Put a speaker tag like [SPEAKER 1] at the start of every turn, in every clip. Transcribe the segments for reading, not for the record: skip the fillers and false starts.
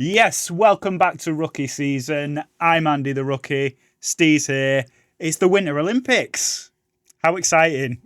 [SPEAKER 1] Yes, welcome back to Rookie Season. I'm Andy the Rookie. Steve's here. It's the Winter Olympics. How exciting.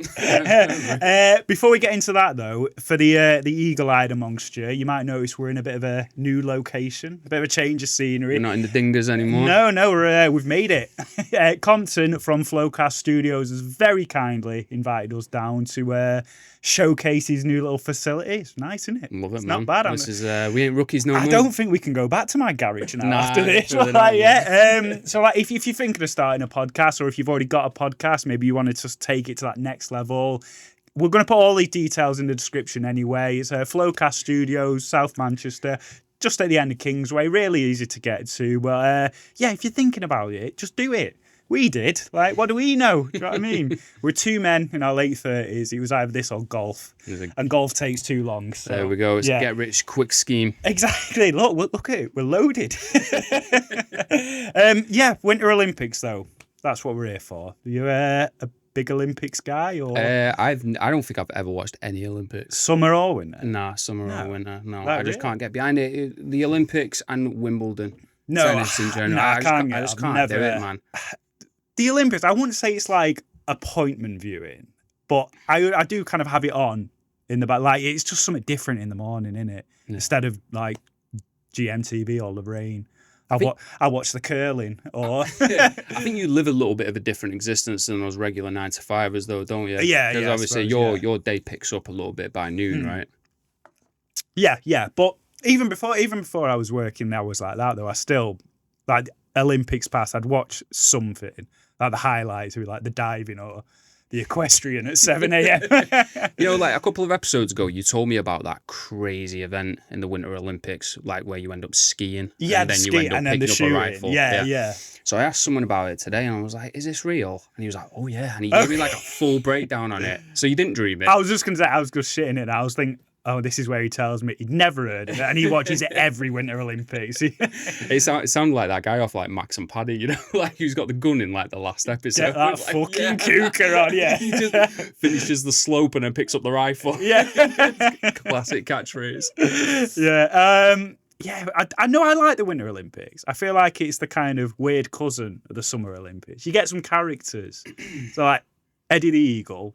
[SPEAKER 1] Before we get into that, though, for the eagle-eyed amongst you, you might notice we're in a bit of a new location, a bit of a change of scenery.
[SPEAKER 2] We're not in the dingers anymore.
[SPEAKER 1] No, we've made it. Compton from Flowcast Studios has very kindly invited us down to showcase his new little facility. It's nice, isn't it?
[SPEAKER 2] Love it,
[SPEAKER 1] it's
[SPEAKER 2] man.
[SPEAKER 1] Not bad.
[SPEAKER 2] This is we ain't rookies no more.
[SPEAKER 1] I don't think we can go back to my garage now after this.
[SPEAKER 2] Really not,
[SPEAKER 1] So, if you're thinking of starting a podcast, or if you've already got a podcast, maybe you want to just take it to that next level. We're going to put all these details in the description anyway. It's Flowcast Studios, South Manchester, just at the end of Kingsway. Really easy to get to. But if you're thinking about it, just do it. We did. Like, what do we know? Do you know what I mean? We're two men in our late 30s. It was either this or golf. And golf takes too long. So,
[SPEAKER 2] there we go. It's a get rich quick scheme.
[SPEAKER 1] Exactly. Look at it. We're loaded. Winter Olympics, though. That's what we're here for. You're a big Olympics guy? Or
[SPEAKER 2] I don't think I've ever watched any Olympics.
[SPEAKER 1] Summer or winter?
[SPEAKER 2] Nah, summer or winter. No,
[SPEAKER 1] I
[SPEAKER 2] just can't get behind it. The Olympics and Wimbledon.
[SPEAKER 1] No,
[SPEAKER 2] tennis in general.
[SPEAKER 1] I
[SPEAKER 2] just can't do it, man.
[SPEAKER 1] The Olympics, I wouldn't say it's like appointment viewing, but I do kind of have it on in the back. Like, it's just something different in the morning, isn't it? Yeah. Instead of like GMTV or Lorraine. I watch the curling. Or
[SPEAKER 2] I think you live a little bit of a different existence than those regular 9-to-5ers, though, don't you?
[SPEAKER 1] Yeah,
[SPEAKER 2] because obviously your day picks up a little bit by noon, right?
[SPEAKER 1] Yeah. But even before I was working hours like that, though, I still like Olympics pass. I'd watch something like the highlights, like the diving or the equestrian at 7 a.m.
[SPEAKER 2] Like a couple of episodes ago, you told me about that crazy event in the Winter Olympics, like where you end up skiing, and then you end up picking up a rifle.
[SPEAKER 1] Yeah.
[SPEAKER 2] So I asked someone about it today, and I was like, "Is this real?" And he was like, "Oh yeah," and he gave me like a full breakdown on it. So you didn't dream it?
[SPEAKER 1] I was just gonna say, I was just shitting it. I was thinking, oh, this is where he tells me he'd never heard of it, and he watches it every Winter Olympics.
[SPEAKER 2] It sounded like that guy off like Max and Paddy, like who's got the gun in like the last episode.
[SPEAKER 1] Get that fucking cougar on,
[SPEAKER 2] He just finishes the slope and then picks up the rifle.
[SPEAKER 1] Yeah.
[SPEAKER 2] Classic catchphrase.
[SPEAKER 1] I know I like the Winter Olympics. I feel like it's the kind of weird cousin of the Summer Olympics. You get some characters. So like Eddie the Eagle.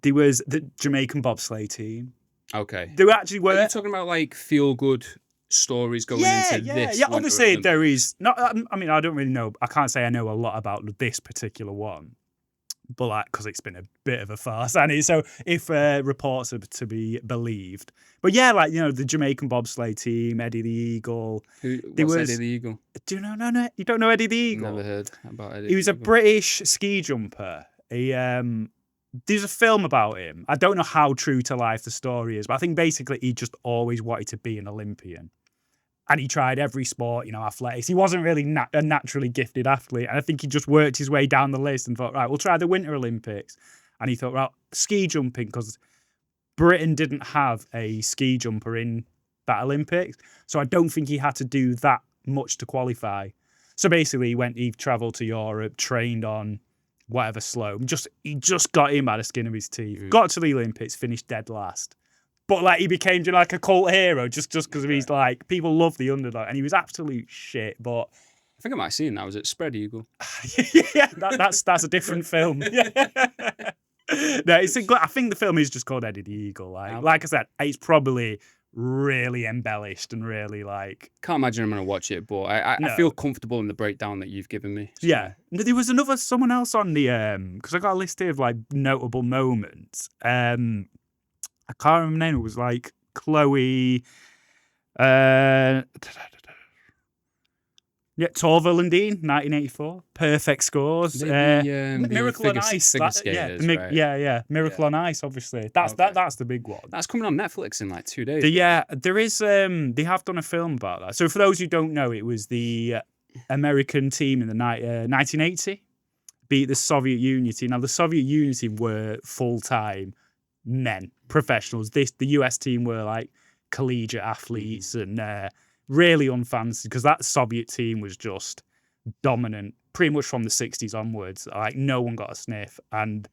[SPEAKER 1] There was the Jamaican bobsleigh team.
[SPEAKER 2] Okay.
[SPEAKER 1] There actually were.
[SPEAKER 2] Are you talking about like feel good stories going into this?
[SPEAKER 1] Yeah. Obviously, there is not. I mean, I don't really know. I can't say I know a lot about this particular one, but like because it's been a bit of a farce, and so if reports are to be believed, but yeah, like the Jamaican bobsleigh team, Eddie the Eagle.
[SPEAKER 2] What's Eddie the Eagle?
[SPEAKER 1] Do you know? No, you don't know Eddie the Eagle?
[SPEAKER 2] Never heard about Eddie.
[SPEAKER 1] He was a British ski jumper. There's a film about him. I don't know how true to life the story is, but I think basically he just always wanted to be an Olympian. And he tried every sport, athletics. He wasn't really a naturally gifted athlete. And I think he just worked his way down the list and thought, right, we'll try the Winter Olympics. And he thought, well, ski jumping, because Britain didn't have a ski jumper in that Olympics. So I don't think he had to do that much to qualify. So basically he travelled to Europe, trained on whatever slope. He just got in by the skin of his teeth. Got to the Olympics, finished dead last. But like he became like a cult hero just because of his like people love the underdog, and he was absolute shit. But
[SPEAKER 2] I think I might have seen that. Was it Spread Eagle?
[SPEAKER 1] Yeah, that's a different film. Yeah. No, I think the film is just called Eddie the Eagle. Like I said, it's probably really embellished and really like.
[SPEAKER 2] Can't imagine I'm going to watch it, but I feel comfortable in the breakdown that you've given me. So.
[SPEAKER 1] Yeah. There was someone else on the because I got a list here of like notable moments. I can't remember the name. It was like Chloe. Torval and Dean, 1984. Perfect scores. Miracle on Ice. Miracle on Ice, obviously. That's the big one.
[SPEAKER 2] That's coming on Netflix in like 2 days.
[SPEAKER 1] There is. They have done a film about that. So for those who don't know, it was the American team in the 1980 beat the Soviet Union team. Now the Soviet Union team were full-time men, professionals. The US team were like collegiate athletes and really unfancy because that Soviet team was just dominant pretty much from the 60s onwards. Like no one got a sniff and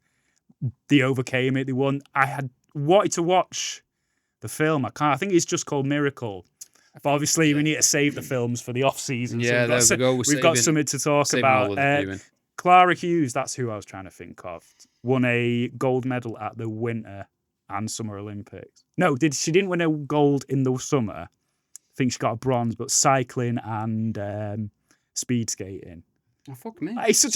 [SPEAKER 1] they overcame it. They won. I had wanted to watch the film. I think it's just called Miracle. But obviously, we need to save the films for the off season.
[SPEAKER 2] Yeah,
[SPEAKER 1] so
[SPEAKER 2] there we go.
[SPEAKER 1] We've got something to talk about. Clara Hughes, that's who I was trying to think of. Won a gold medal at the Winter and Summer Olympics. No, she didn't win a gold in the summer. I think she got a bronze, but cycling and speed skating.
[SPEAKER 2] Oh, fuck me.
[SPEAKER 1] It's such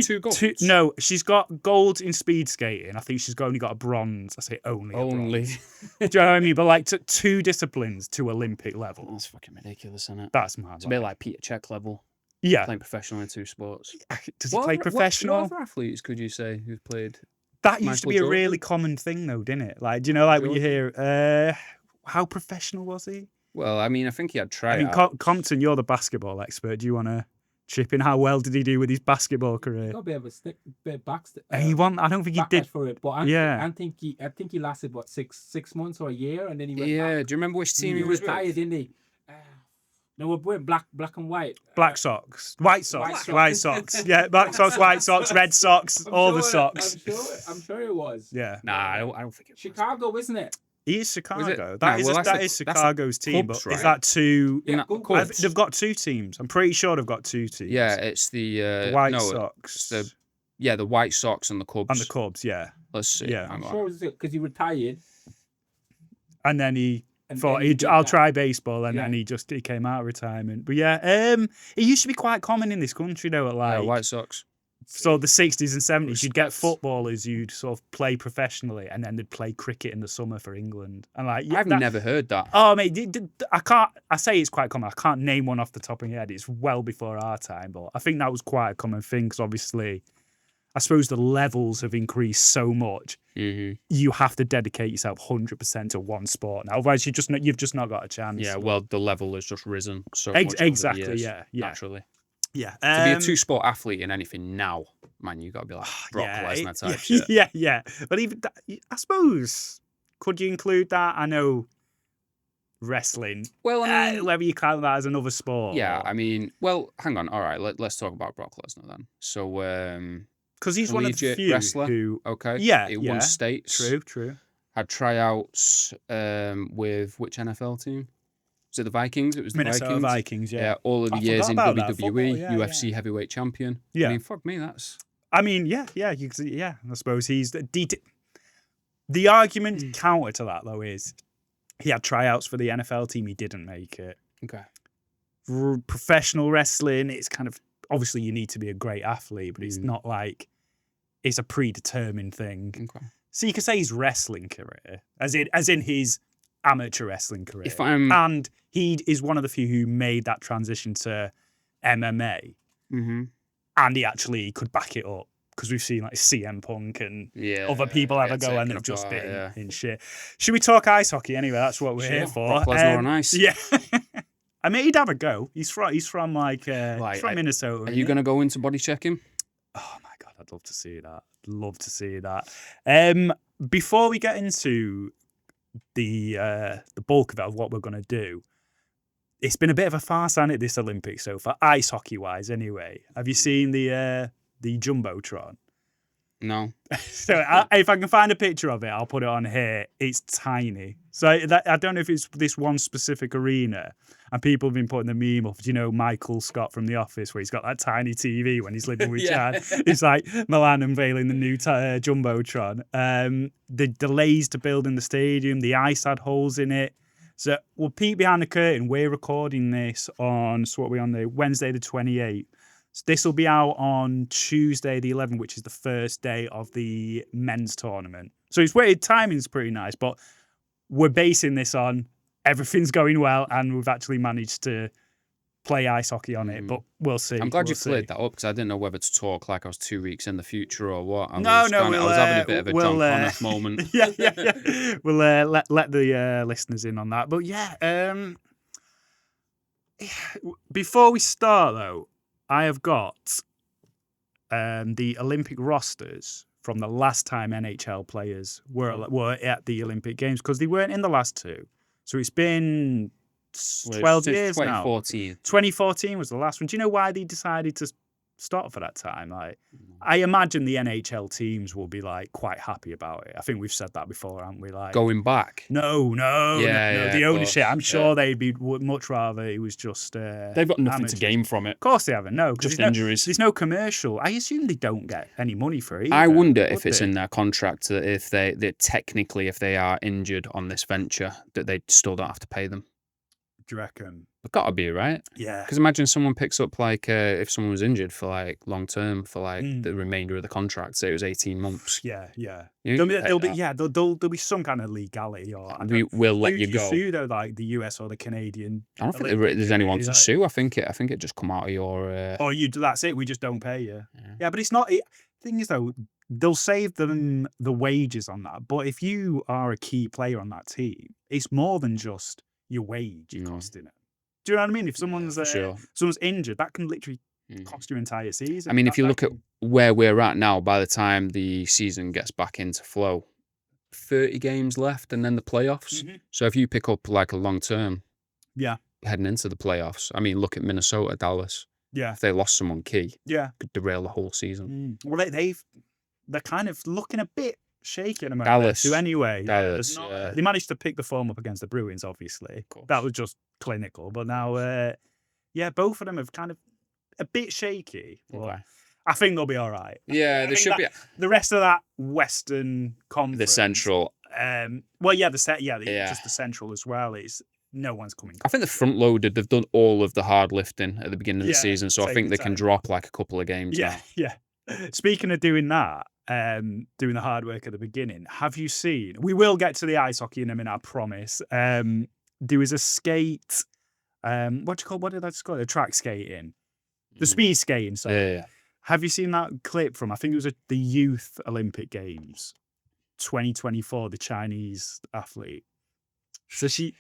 [SPEAKER 1] two golds. No, she's got gold in speed skating. I think she's only got a bronze. I say only.
[SPEAKER 2] Only.
[SPEAKER 1] Do you know what I mean? But like two disciplines to Olympic level.
[SPEAKER 2] That's fucking ridiculous, isn't it?
[SPEAKER 1] That's mad.
[SPEAKER 2] It's a bit like Peter Cech level.
[SPEAKER 1] Yeah.
[SPEAKER 2] Playing professional in 2 sports.
[SPEAKER 1] Does he play professional?
[SPEAKER 2] What other athletes could you say who've played?
[SPEAKER 1] That used to be a really common thing, though, didn't it? Like, do you know, like when you hear, how professional was he?
[SPEAKER 2] Well, I mean, I think he had tried.
[SPEAKER 1] I mean, Compton, you're the basketball expert. Do you want to chip in? How well did he do with his basketball career?
[SPEAKER 3] Got a bit of a bit of back.
[SPEAKER 1] I don't think he did
[SPEAKER 3] for it, but I think he lasted what 6 months or a year, and then he went back.
[SPEAKER 2] Do you remember which team
[SPEAKER 3] he retired? Didn't he? No, we're wearing black and white.
[SPEAKER 1] Black Sox, White Sox. Yeah, Black Sox, White Sox, Red Sox, the Sox.
[SPEAKER 3] I'm sure it was.
[SPEAKER 1] Yeah.
[SPEAKER 2] Nah, I don't think it was.
[SPEAKER 3] Chicago, isn't it?
[SPEAKER 1] He is Chicago.
[SPEAKER 2] That
[SPEAKER 1] is Chicago's team,
[SPEAKER 2] Cubs,
[SPEAKER 1] but
[SPEAKER 2] right?
[SPEAKER 1] is that two?
[SPEAKER 2] They've
[SPEAKER 1] got 2 teams. I'm pretty sure they've got 2 teams.
[SPEAKER 2] Yeah, it's the
[SPEAKER 1] White Sox.
[SPEAKER 2] The White Sox and the Cubs.
[SPEAKER 1] And the Cubs, yeah.
[SPEAKER 2] Let's see.
[SPEAKER 1] Yeah.
[SPEAKER 3] I'm sure it was because he retired.
[SPEAKER 1] And then he thought I'll try baseball, and then he came out of retirement. But yeah, it used to be quite common in this country though.
[SPEAKER 2] White Sox.
[SPEAKER 1] So the 60s and 70s, you'd get footballers who'd sort of play professionally, and then they'd play cricket in the summer for England. And
[SPEAKER 2] I've never heard that.
[SPEAKER 1] Oh mate, I say it's quite common. I can't name one off the top of my head. It's well before our time, but I think that was quite a common thing because obviously, I suppose the levels have increased so much.
[SPEAKER 2] Mm-hmm.
[SPEAKER 1] You have to dedicate yourself 100% to one sport now. Otherwise, you've just not got a chance.
[SPEAKER 2] Yeah, well, the level has just risen so much
[SPEAKER 1] exactly.
[SPEAKER 2] Over the years,
[SPEAKER 1] yeah,
[SPEAKER 2] naturally.
[SPEAKER 1] Yeah.
[SPEAKER 2] To be a 2-sport athlete in anything now, man, you got to be like Brock Lesnar type shit.
[SPEAKER 1] Yeah. But even that, I suppose, could you include that? I know wrestling.
[SPEAKER 2] Well, I mean,
[SPEAKER 1] whether you count that as another sport.
[SPEAKER 2] Yeah, I mean, well, hang on. All right, let's talk about Brock Lesnar then. So,
[SPEAKER 1] because he's one of the few
[SPEAKER 2] wrestler
[SPEAKER 1] who,
[SPEAKER 2] he won states.
[SPEAKER 1] True.
[SPEAKER 2] Had tryouts with which NFL team? Was it the Vikings? It was the
[SPEAKER 1] Minnesota Vikings. Yeah.
[SPEAKER 2] All of the years in WWE,
[SPEAKER 1] football,
[SPEAKER 2] UFC heavyweight champion.
[SPEAKER 1] Yeah.
[SPEAKER 2] I mean, fuck me, that's.
[SPEAKER 1] I mean, yeah. I suppose he's the argument counter to that though is he had tryouts for the NFL team. He didn't make it.
[SPEAKER 2] Okay.
[SPEAKER 1] Professional wrestling, it's kind of obviously you need to be a great athlete, but it's not like it's a predetermined thing.
[SPEAKER 2] Okay.
[SPEAKER 1] So you could say his wrestling career, as in his amateur wrestling career, and he is one of the few who made that transition to MMA, and he actually could back it up because we've seen like CM Punk and other people have a go and they've just been in shit. Should we talk ice hockey anyway? That's what we're here for.
[SPEAKER 2] Brock Lesnar on ice.
[SPEAKER 1] Yeah. I mean, he'd have a go. He's from he's from Minnesota.
[SPEAKER 2] Are you going to go into body checking?
[SPEAKER 1] Oh my God, I'd love to see that. Love to see that. Before we get into the bulk of it, of what we're going to do, it's been a bit of a farce, hasn't it, this Olympics so far, ice hockey wise anyway. Have you seen the Jumbotron?
[SPEAKER 2] No.
[SPEAKER 1] So if I can find a picture of it, I'll put it on here. It's tiny. So I don't know if it's this one specific arena, and people have been putting the meme up. Do you know Michael Scott from The Office, where he's got that tiny TV when he's living with Chad? It's like Milan unveiling the new Jumbotron. The delays to building the stadium, the ice had holes in it. So we'll peek behind the curtain. We're recording this on, so what are we on, the Wednesday the 28th. So this will be out on Tuesday the 11th, which is the first day of the men's tournament. So it's weird, timing's pretty nice, but we're basing this on everything's going well and we've actually managed to play ice hockey on it, but we'll see.
[SPEAKER 2] I'm glad you cleared that up because I didn't know whether to talk like I was 2 weeks in the future or what. I was having a bit of a John Connor moment.
[SPEAKER 1] Yeah. We'll let the listeners in on that. But yeah, before we start though, I have got the Olympic rosters from the last time NHL players were at the Olympic Games because they weren't in the last two. So it's been 12 years now.
[SPEAKER 2] 2014.
[SPEAKER 1] 2014 was the last one. Do you know why they decided to stop for that time. Like, I imagine the NHL teams will be like quite happy about it. I think we've said that before, haven't we? Like
[SPEAKER 2] going back.
[SPEAKER 1] No.
[SPEAKER 2] Yeah,
[SPEAKER 1] The
[SPEAKER 2] of
[SPEAKER 1] ownership.
[SPEAKER 2] course.
[SPEAKER 1] I'm sure would much rather it was just.
[SPEAKER 2] They've got nothing to gain from it.
[SPEAKER 1] Of course they haven't. No,
[SPEAKER 2] just injuries.
[SPEAKER 1] There's no commercial. I assume they don't get any money for it.
[SPEAKER 2] I wonder if it's in their contract that if they technically if they are injured on this venture that they still don't have to pay them.
[SPEAKER 1] Do you reckon?
[SPEAKER 2] It's got to be, right?
[SPEAKER 1] Yeah.
[SPEAKER 2] Because imagine someone picks up like if someone was injured for like long term for like the remainder of the contract, say it was 18 months.
[SPEAKER 1] Yeah. There'll be some kind of legality, or
[SPEAKER 2] we will let you go.
[SPEAKER 1] Sue though, like the US or the Canadian.
[SPEAKER 2] I don't think there's anyone to sue. I think it just come out of your.
[SPEAKER 1] That's it. We just don't pay you. Yeah, but it's not. Thing is though, they'll save them the wages on that. But if you are a key player on that team, it's more than just your wage you're costing it. Do you know what I mean? If someone's someone's injured, that can literally cost your entire season.
[SPEAKER 2] I mean, if you look at where we're at now, by the time the season gets back into flow, 30 games left and then the playoffs. So if you pick up like a long term, heading into the playoffs, I mean, look at Minnesota, Dallas.
[SPEAKER 1] Yeah,
[SPEAKER 2] if they lost someone key,
[SPEAKER 1] could
[SPEAKER 2] derail the whole season.
[SPEAKER 1] Well, they're kind of looking a bit shaky at the moment.
[SPEAKER 2] Dallas.
[SPEAKER 1] Anyway.
[SPEAKER 2] Dallas,
[SPEAKER 1] They managed to pick the form up against the Bruins, obviously. That was just clinical. But now, both of them have kind of a bit shaky.
[SPEAKER 2] Okay.
[SPEAKER 1] I think they'll be all right.
[SPEAKER 2] Yeah, they should be.
[SPEAKER 1] The rest of that Western Conference.
[SPEAKER 2] The Central.
[SPEAKER 1] Just the Central as well. No one's coming.
[SPEAKER 2] I think the front loaded, they've done all of the hard lifting at the beginning of the season. So I think they can drop like a couple of games now.
[SPEAKER 1] Yeah. Speaking of doing that, doing the hard work at the beginning, have you seen? We will get to the ice hockey in a minute, I promise. There was a skate. What did I just call it? Track skating, the speed skating. Sorry.
[SPEAKER 2] Yeah.
[SPEAKER 1] Have you seen that clip from? I think it was the Youth Olympic Games, 2024. The Chinese athlete. So she,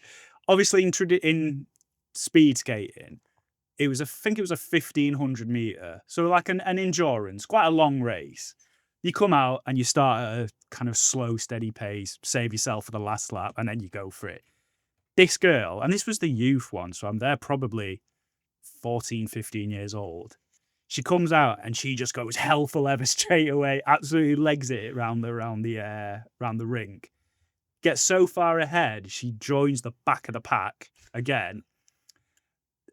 [SPEAKER 1] obviously, in speed skating. I think it was a 1,500 meter. So like an endurance, quite a long race. You come out and you start at a kind of slow, steady pace, save yourself for the last lap, and then you go for it. This girl, and this was the youth one, so I'm there probably 14, 15 years old. She comes out and she just goes hell for leather straight away, absolutely legs it around the rink. Gets so far ahead, she joins the back of the pack again.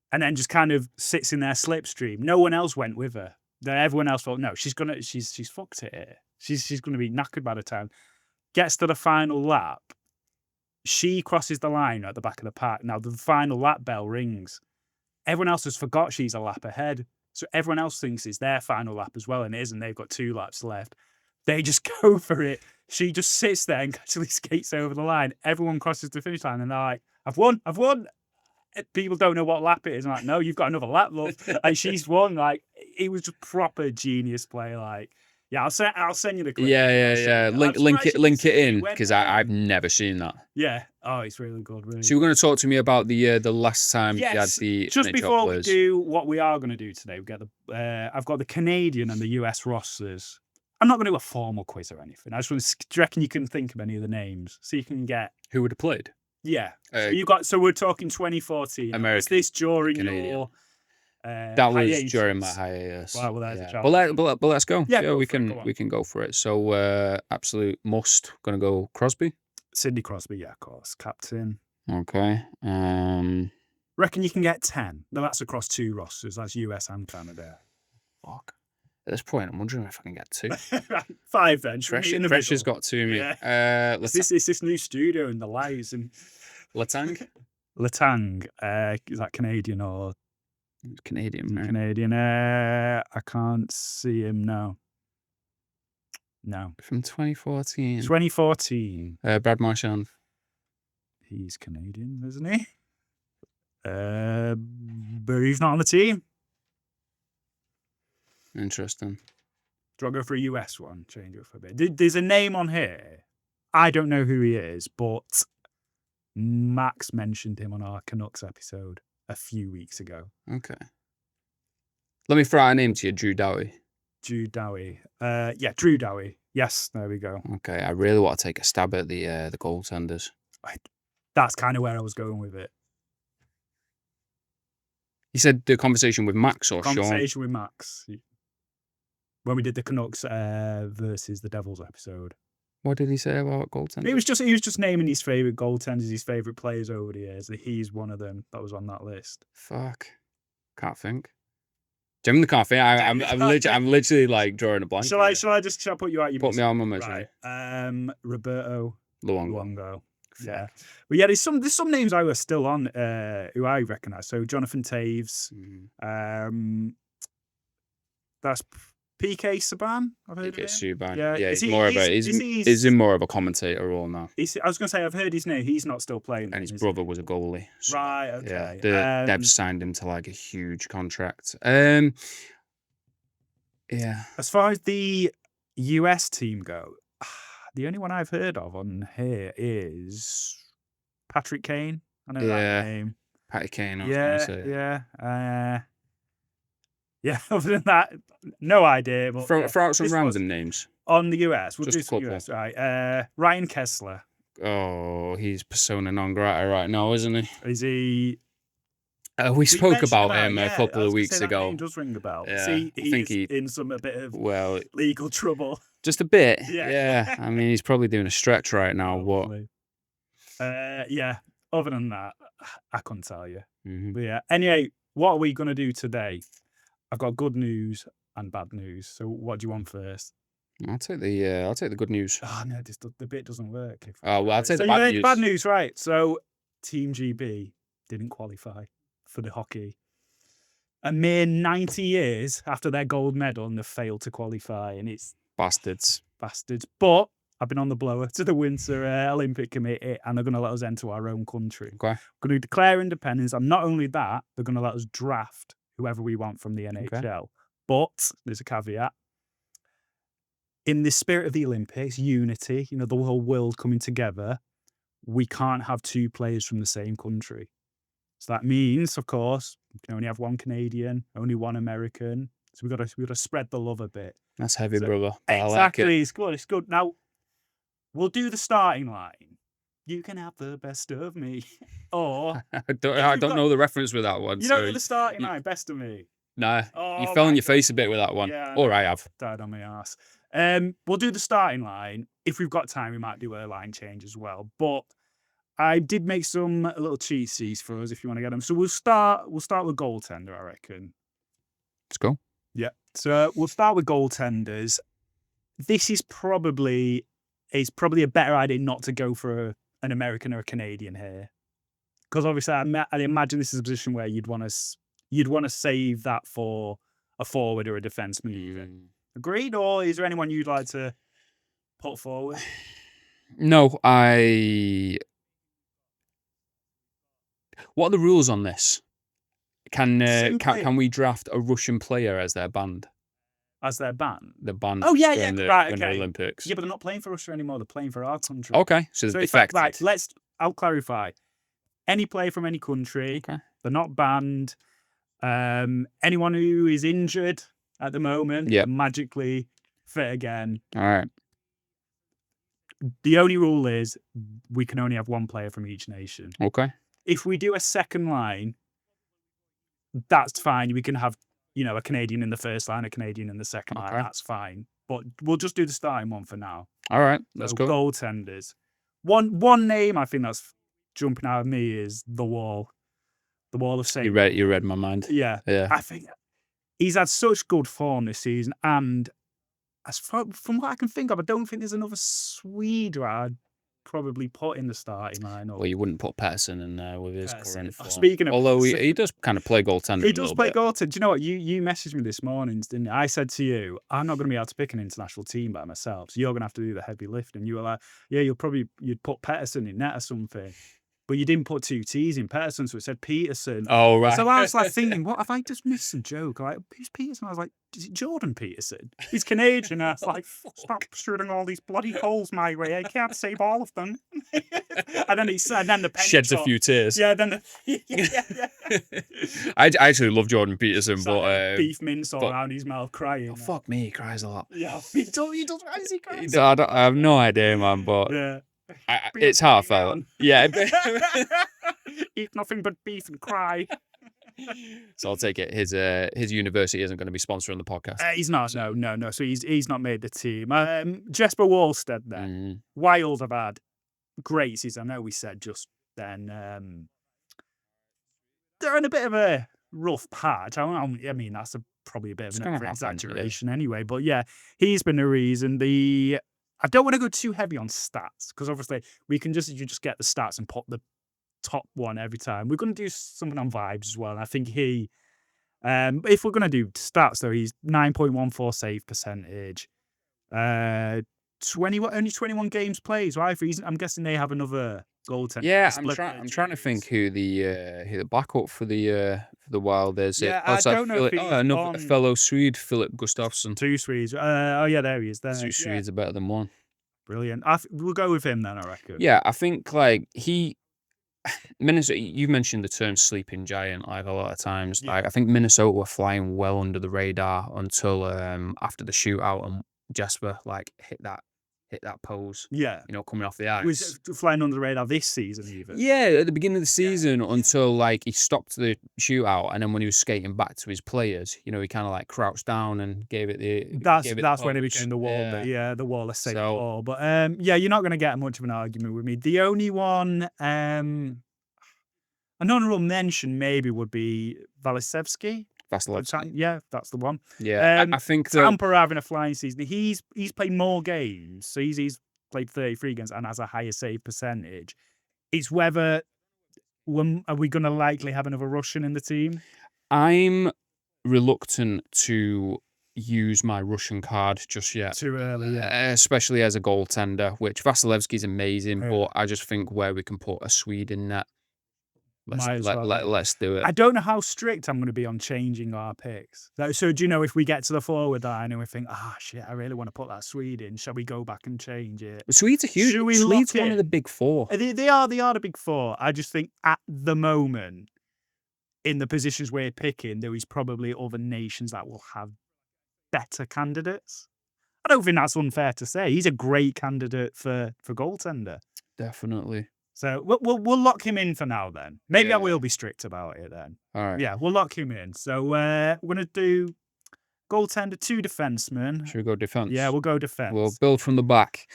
[SPEAKER 1] And then just kind of sits in their slipstream. No one else went with her. Everyone else thought, no, she's fucked it here. She's gonna be knackered by the time. Gets to the final lap. She crosses the line at the back of the pack. Now the final lap bell rings. Everyone else has forgot she's a lap ahead. So everyone else thinks it's their final lap as well, and it isn't. They've got 2 laps left. They just go for it. She just sits there and actually skates over the line. Everyone crosses the finish line and they're like, I've won. People don't know what lap it is. I'm like, no, you've got another lap, love. Like, she's won. Like, it was just proper genius play. Like, yeah, I'll send you the clip.
[SPEAKER 2] Yeah. Link it in because I've never seen that.
[SPEAKER 1] Yeah. Oh, it's really good. Really.
[SPEAKER 2] So you're going to talk to me about the last time you had the
[SPEAKER 1] just
[SPEAKER 2] NHL
[SPEAKER 1] before
[SPEAKER 2] players.
[SPEAKER 1] We do what we are going to do today. We get I've got the Canadian and the US rosters. I'm not going to do a formal quiz or anything. I just want to. Do you reckon you can think of any of the names so you can get
[SPEAKER 2] who would have played?
[SPEAKER 1] Yeah. So we're talking 2014.
[SPEAKER 2] American.
[SPEAKER 1] Is this during
[SPEAKER 2] Canadian.
[SPEAKER 1] your
[SPEAKER 2] that was
[SPEAKER 1] hiatus?
[SPEAKER 2] During my hiatus.
[SPEAKER 1] Wow, well, there's a chance.
[SPEAKER 2] But let's go.
[SPEAKER 1] Yeah,
[SPEAKER 2] we can go for it. So absolute must. Gonna go Crosby.
[SPEAKER 1] Sidney Crosby, yeah, of course, captain.
[SPEAKER 2] Okay.
[SPEAKER 1] Reckon you can get 10. No, that's across 2 rosters. That's US and Canada.
[SPEAKER 2] Fuck. At this point, I'm wondering if I can get 2.
[SPEAKER 1] 5 then.
[SPEAKER 2] Pressure's got to me.
[SPEAKER 1] Yeah. It's this new studio and the lights and
[SPEAKER 2] Letang.
[SPEAKER 1] Is that Canadian or
[SPEAKER 2] Canadian? Right?
[SPEAKER 1] Canadian. I can't see him now. No.
[SPEAKER 2] From 2014.
[SPEAKER 1] 2014.
[SPEAKER 2] Brad Marchand.
[SPEAKER 1] He's Canadian, isn't he? But he's not on the team.
[SPEAKER 2] Interesting.
[SPEAKER 1] Do I go for a US one? Change it for a bit. There's a name on here. I don't know who he is, but Max mentioned him on our Canucks episode a few weeks ago.
[SPEAKER 2] Okay. Let me throw out a name to you, Drew Doughty.
[SPEAKER 1] Drew Doughty. Drew Doughty. Yes, there we go.
[SPEAKER 2] Okay, I really want to take a stab at the goaltenders.
[SPEAKER 1] That's kind of where I was going with it.
[SPEAKER 2] You said the conversation with Max or Sean?
[SPEAKER 1] Conversation with Max. when we did the Canucks versus the Devils episode.
[SPEAKER 2] What did he say about goaltenders?
[SPEAKER 1] He was just naming his favourite goaltenders, his favourite players over the years. He's one of them that was on that list.
[SPEAKER 2] Fuck. Can't think. Genuinely can't think. I'm literally like drawing a blank.
[SPEAKER 1] Shall I put you out your
[SPEAKER 2] Put me on my
[SPEAKER 1] misery?
[SPEAKER 2] misery.
[SPEAKER 1] Roberto Luongo. Yeah.
[SPEAKER 2] Fuck.
[SPEAKER 1] But yeah, there's some names I was still on who I recognise. So Jonathan Taves. That's PK Subban. I've heard
[SPEAKER 2] PK
[SPEAKER 1] of him.
[SPEAKER 2] Subban.
[SPEAKER 1] Yeah,
[SPEAKER 2] he's in more of a commentator role now.
[SPEAKER 1] I was going to say I've heard his name. He's not still playing.
[SPEAKER 2] And his brother was a goalie. So,
[SPEAKER 1] right. Okay.
[SPEAKER 2] Yeah. Deb signed him to like a huge contract. Yeah.
[SPEAKER 1] As far as the US team go, the only one I've heard of on here is Patrick Kane. I know that name.
[SPEAKER 2] Patty Kane.
[SPEAKER 1] Yeah. Other than that, no idea. But
[SPEAKER 2] throw out some random names
[SPEAKER 1] on the US. We'll
[SPEAKER 2] just
[SPEAKER 1] do some US. Right. Ryan Kessler.
[SPEAKER 2] Oh, he's persona non grata right now, isn't he?
[SPEAKER 1] Is he?
[SPEAKER 2] We spoke about him a couple of weeks ago.
[SPEAKER 1] That name does ring a bell.
[SPEAKER 2] Yeah,
[SPEAKER 1] See,
[SPEAKER 2] I think he's
[SPEAKER 1] in a bit of legal trouble.
[SPEAKER 2] Just a bit.
[SPEAKER 1] Yeah.
[SPEAKER 2] I mean, he's probably doing a stretch right now.
[SPEAKER 1] Yeah. Other than that, I couldn't tell you.
[SPEAKER 2] Mm-hmm.
[SPEAKER 1] But yeah. Anyway, what are we going to do today? I've got good news and bad news. So what do you want first?
[SPEAKER 2] I'll take the good news.
[SPEAKER 1] Oh no, the bit doesn't work.
[SPEAKER 2] I'll take the
[SPEAKER 1] bad
[SPEAKER 2] news.
[SPEAKER 1] Bad news, right? So Team GB didn't qualify for the hockey. A mere 90 years after their gold medal, and they failed to qualify, and it's
[SPEAKER 2] bastards.
[SPEAKER 1] But I've been on the blower to the Winter Olympic Committee, and they're going to let us enter our own country.
[SPEAKER 2] Okay.
[SPEAKER 1] We're going to declare independence, and not only that, they're going to let us draft whoever we want from the NHL.
[SPEAKER 2] Okay.
[SPEAKER 1] But there's a caveat. In the spirit of the Olympics, unity, the whole world coming together, we can't have two players from the same country. So that means, of course, we can only have one Canadian, only one American. So we've got to spread the love a bit.
[SPEAKER 2] That's heavy, brother.
[SPEAKER 1] Exactly.
[SPEAKER 2] I like
[SPEAKER 1] it. It's good. Now, we'll do the starting line. You can have the best of me. Or
[SPEAKER 2] I don't know the reference with that one.
[SPEAKER 1] You don't know the starting line, best of me.
[SPEAKER 2] Nah, you fell on your face a bit with that one.
[SPEAKER 1] Yeah,
[SPEAKER 2] or I have.
[SPEAKER 1] Died on my ass. We'll do the starting line. If we've got time, we might do a line change as well. But I did make some little cheat sheets for us if you want to get them. So we'll start with goaltender, I reckon.
[SPEAKER 2] Let's go.
[SPEAKER 1] Yeah. So we'll start with goaltenders. This is probably a better idea not to go for an American or a Canadian here, because obviously I imagine this is a position where you'd want to save that for a forward or a defenseman. Even. Agreed, or is there anyone you'd like to put forward?
[SPEAKER 2] No, What are the rules on this? Can we draft a Russian player as their band?
[SPEAKER 1] As their band?
[SPEAKER 2] The band.
[SPEAKER 1] Oh yeah, right.
[SPEAKER 2] Okay. The Olympics.
[SPEAKER 1] Yeah, but they're not playing for Russia anymore. They're playing for our country.
[SPEAKER 2] Okay, so it's affected.
[SPEAKER 1] Right. I'll clarify. Any player from any country.
[SPEAKER 2] Okay.
[SPEAKER 1] They're not banned. Anyone who is injured at the moment, magically fit again.
[SPEAKER 2] All right.
[SPEAKER 1] The only rule is we can only have one player from each nation.
[SPEAKER 2] Okay.
[SPEAKER 1] If we do a second line, that's fine. We can have, a Canadian in the first line, a Canadian in the second line. That's fine. But we'll just do the starting one for now.
[SPEAKER 2] All right. Let's go.
[SPEAKER 1] Goaltenders. One name I think that's jumping out of me is The Wall. The Wall of St.
[SPEAKER 2] You read my mind.
[SPEAKER 1] Yeah. I think he's had such good form this season, and from what I can think of, I don't think there's another Swede I'd probably put in the starting lineup.
[SPEAKER 2] Well, you wouldn't put Pettersson in there with his current form.
[SPEAKER 1] Speaking of,
[SPEAKER 2] although he does kind of play goaltender.
[SPEAKER 1] He does play goaltender. Do you know what? You messaged me this morning, didn't you? I said to you, I'm not going to be able to pick an international team by myself, so you're going to have to do the heavy lifting. You were like, yeah, you'd put Pettersson in net or something. But you didn't put two T's in Pettersson, so it said Peterson.
[SPEAKER 2] Oh, right.
[SPEAKER 1] So I was like thinking, what have I just missed a joke? Like, who's Peterson? I was like, is it Jordan Peterson? He's Canadian. I was like, stop shooting all these bloody holes my way. I can't save all of them. and then the pen
[SPEAKER 2] sheds a few tears.
[SPEAKER 1] Yeah, then
[SPEAKER 2] I actually love Jordan Peterson, but
[SPEAKER 1] beef mince all around his mouth crying.
[SPEAKER 2] Oh, fuck me, he cries a lot.
[SPEAKER 1] Yeah, he does. Why does he cry?
[SPEAKER 2] I have no idea, man, but
[SPEAKER 1] yeah.
[SPEAKER 2] It's heartfelt. Yeah.
[SPEAKER 1] Eat nothing but beef and cry.
[SPEAKER 2] So I'll take it. His university isn't going to be sponsoring the podcast.
[SPEAKER 1] He's not. No. So he's not made the team. Jesper Wallstead then. Wild have had great season. I know we said just then they're in a bit of a rough patch. I mean, that's probably a bit of an exaggeration anyway. But yeah, he's been the reason. I don't want to go too heavy on stats because obviously you just get the stats and put the top one every time. We're going to do something on vibes as well. And I think if we're going to do stats though, he's 9.14 save percentage. Only 21 games played. So I'm guessing they have another goaltender.
[SPEAKER 2] Yeah, I'm trying to think who the backup for the Wild is.
[SPEAKER 1] Yeah, I don't know.
[SPEAKER 2] Another fellow Swede, Philip Gustafsson.
[SPEAKER 1] 2 Swedes. Oh yeah, there he is. There.
[SPEAKER 2] 2 Swedes are better than one.
[SPEAKER 1] Brilliant. We'll go with him then, I reckon.
[SPEAKER 2] Yeah, I think like Minnesota. You mentioned the term "sleeping giant" like a lot of times.
[SPEAKER 1] Yeah.
[SPEAKER 2] Like I think Minnesota were flying well under the radar until after the shootout and Jesper like hit that pose.
[SPEAKER 1] Yeah,
[SPEAKER 2] coming off the ice.
[SPEAKER 1] He was flying under the radar this season even.
[SPEAKER 2] Yeah, at the beginning of the season until like he stopped the shootout, and then when he was skating back to his players, he kind of like crouched down and gave it the.
[SPEAKER 1] That's when it became the wall. Yeah, the wall of safe ball. But you're not going to get much of an argument with me. The only one, an honorable mention maybe would be Vasilevsky. Yeah, that's the one.
[SPEAKER 2] Yeah, I think
[SPEAKER 1] Tampa are having a flying season. He's played more games, so he's played 33 games and has a higher save percentage. It's whether are we going to likely have another Russian in the team?
[SPEAKER 2] I'm reluctant to use my Russian card just yet.
[SPEAKER 1] Too early,
[SPEAKER 2] especially as a goaltender. Which Vasilevsky's amazing, but I just think where we can put a Swede in net. Let's do it.
[SPEAKER 1] I don't know how strict I'm going to be on changing our picks. So do you know if we get to the forward line and we think, shit, I really want to put that Swede in, shall we go back and change it?
[SPEAKER 2] Swedes are huge. Swedes one of the big four.
[SPEAKER 1] They are the big four. I just think at the moment, in the positions we're picking, there is probably other nations that will have better candidates. I don't think that's unfair to say. He's a great candidate for goaltender.
[SPEAKER 2] Definitely.
[SPEAKER 1] So we'll lock him in for now then. Maybe I will be strict about it then.
[SPEAKER 2] All right.
[SPEAKER 1] Yeah, we'll lock him in. So we're going to do goaltender, 2 defensemen.
[SPEAKER 2] Should we go defense?
[SPEAKER 1] Yeah, we'll go defense.
[SPEAKER 2] We'll build from the back.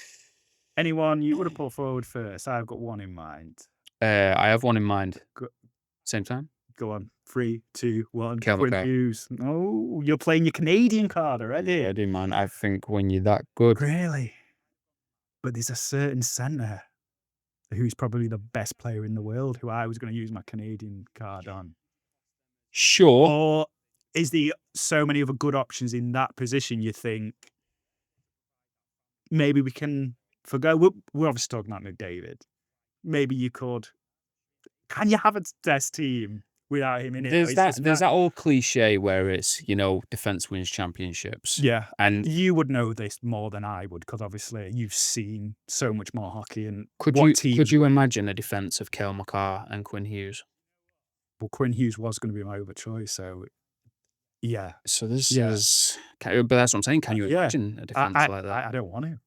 [SPEAKER 1] Anyone you would have put forward first? I've got one in mind.
[SPEAKER 2] I have one in mind. Same time?
[SPEAKER 1] Go on. 3, 2, 1.
[SPEAKER 2] Quinn
[SPEAKER 1] Hughes. Oh, you're playing your Canadian card already.
[SPEAKER 2] Yeah, I do, man. I think when you're that good.
[SPEAKER 1] Really? But there's a certain centre who's probably the best player in the world, who I was going to use my Canadian card on.
[SPEAKER 2] Sure.
[SPEAKER 1] Or is there so many other good options in that position you think maybe we can forgo? We're obviously talking about McDavid. Maybe you could. Can you have a test team without him in it?
[SPEAKER 2] There's that old cliche where it's, defense wins championships.
[SPEAKER 1] Yeah.
[SPEAKER 2] And
[SPEAKER 1] you would know this more than I would, because obviously you've seen so much more hockey. And
[SPEAKER 2] could you imagine a defense of Cale Makar and Quinn Hughes?
[SPEAKER 1] Well, Quinn Hughes was going to be my other choice, so yeah.
[SPEAKER 2] So this is, but that's what I'm saying. Can you imagine a defense like that?
[SPEAKER 1] I don't want to.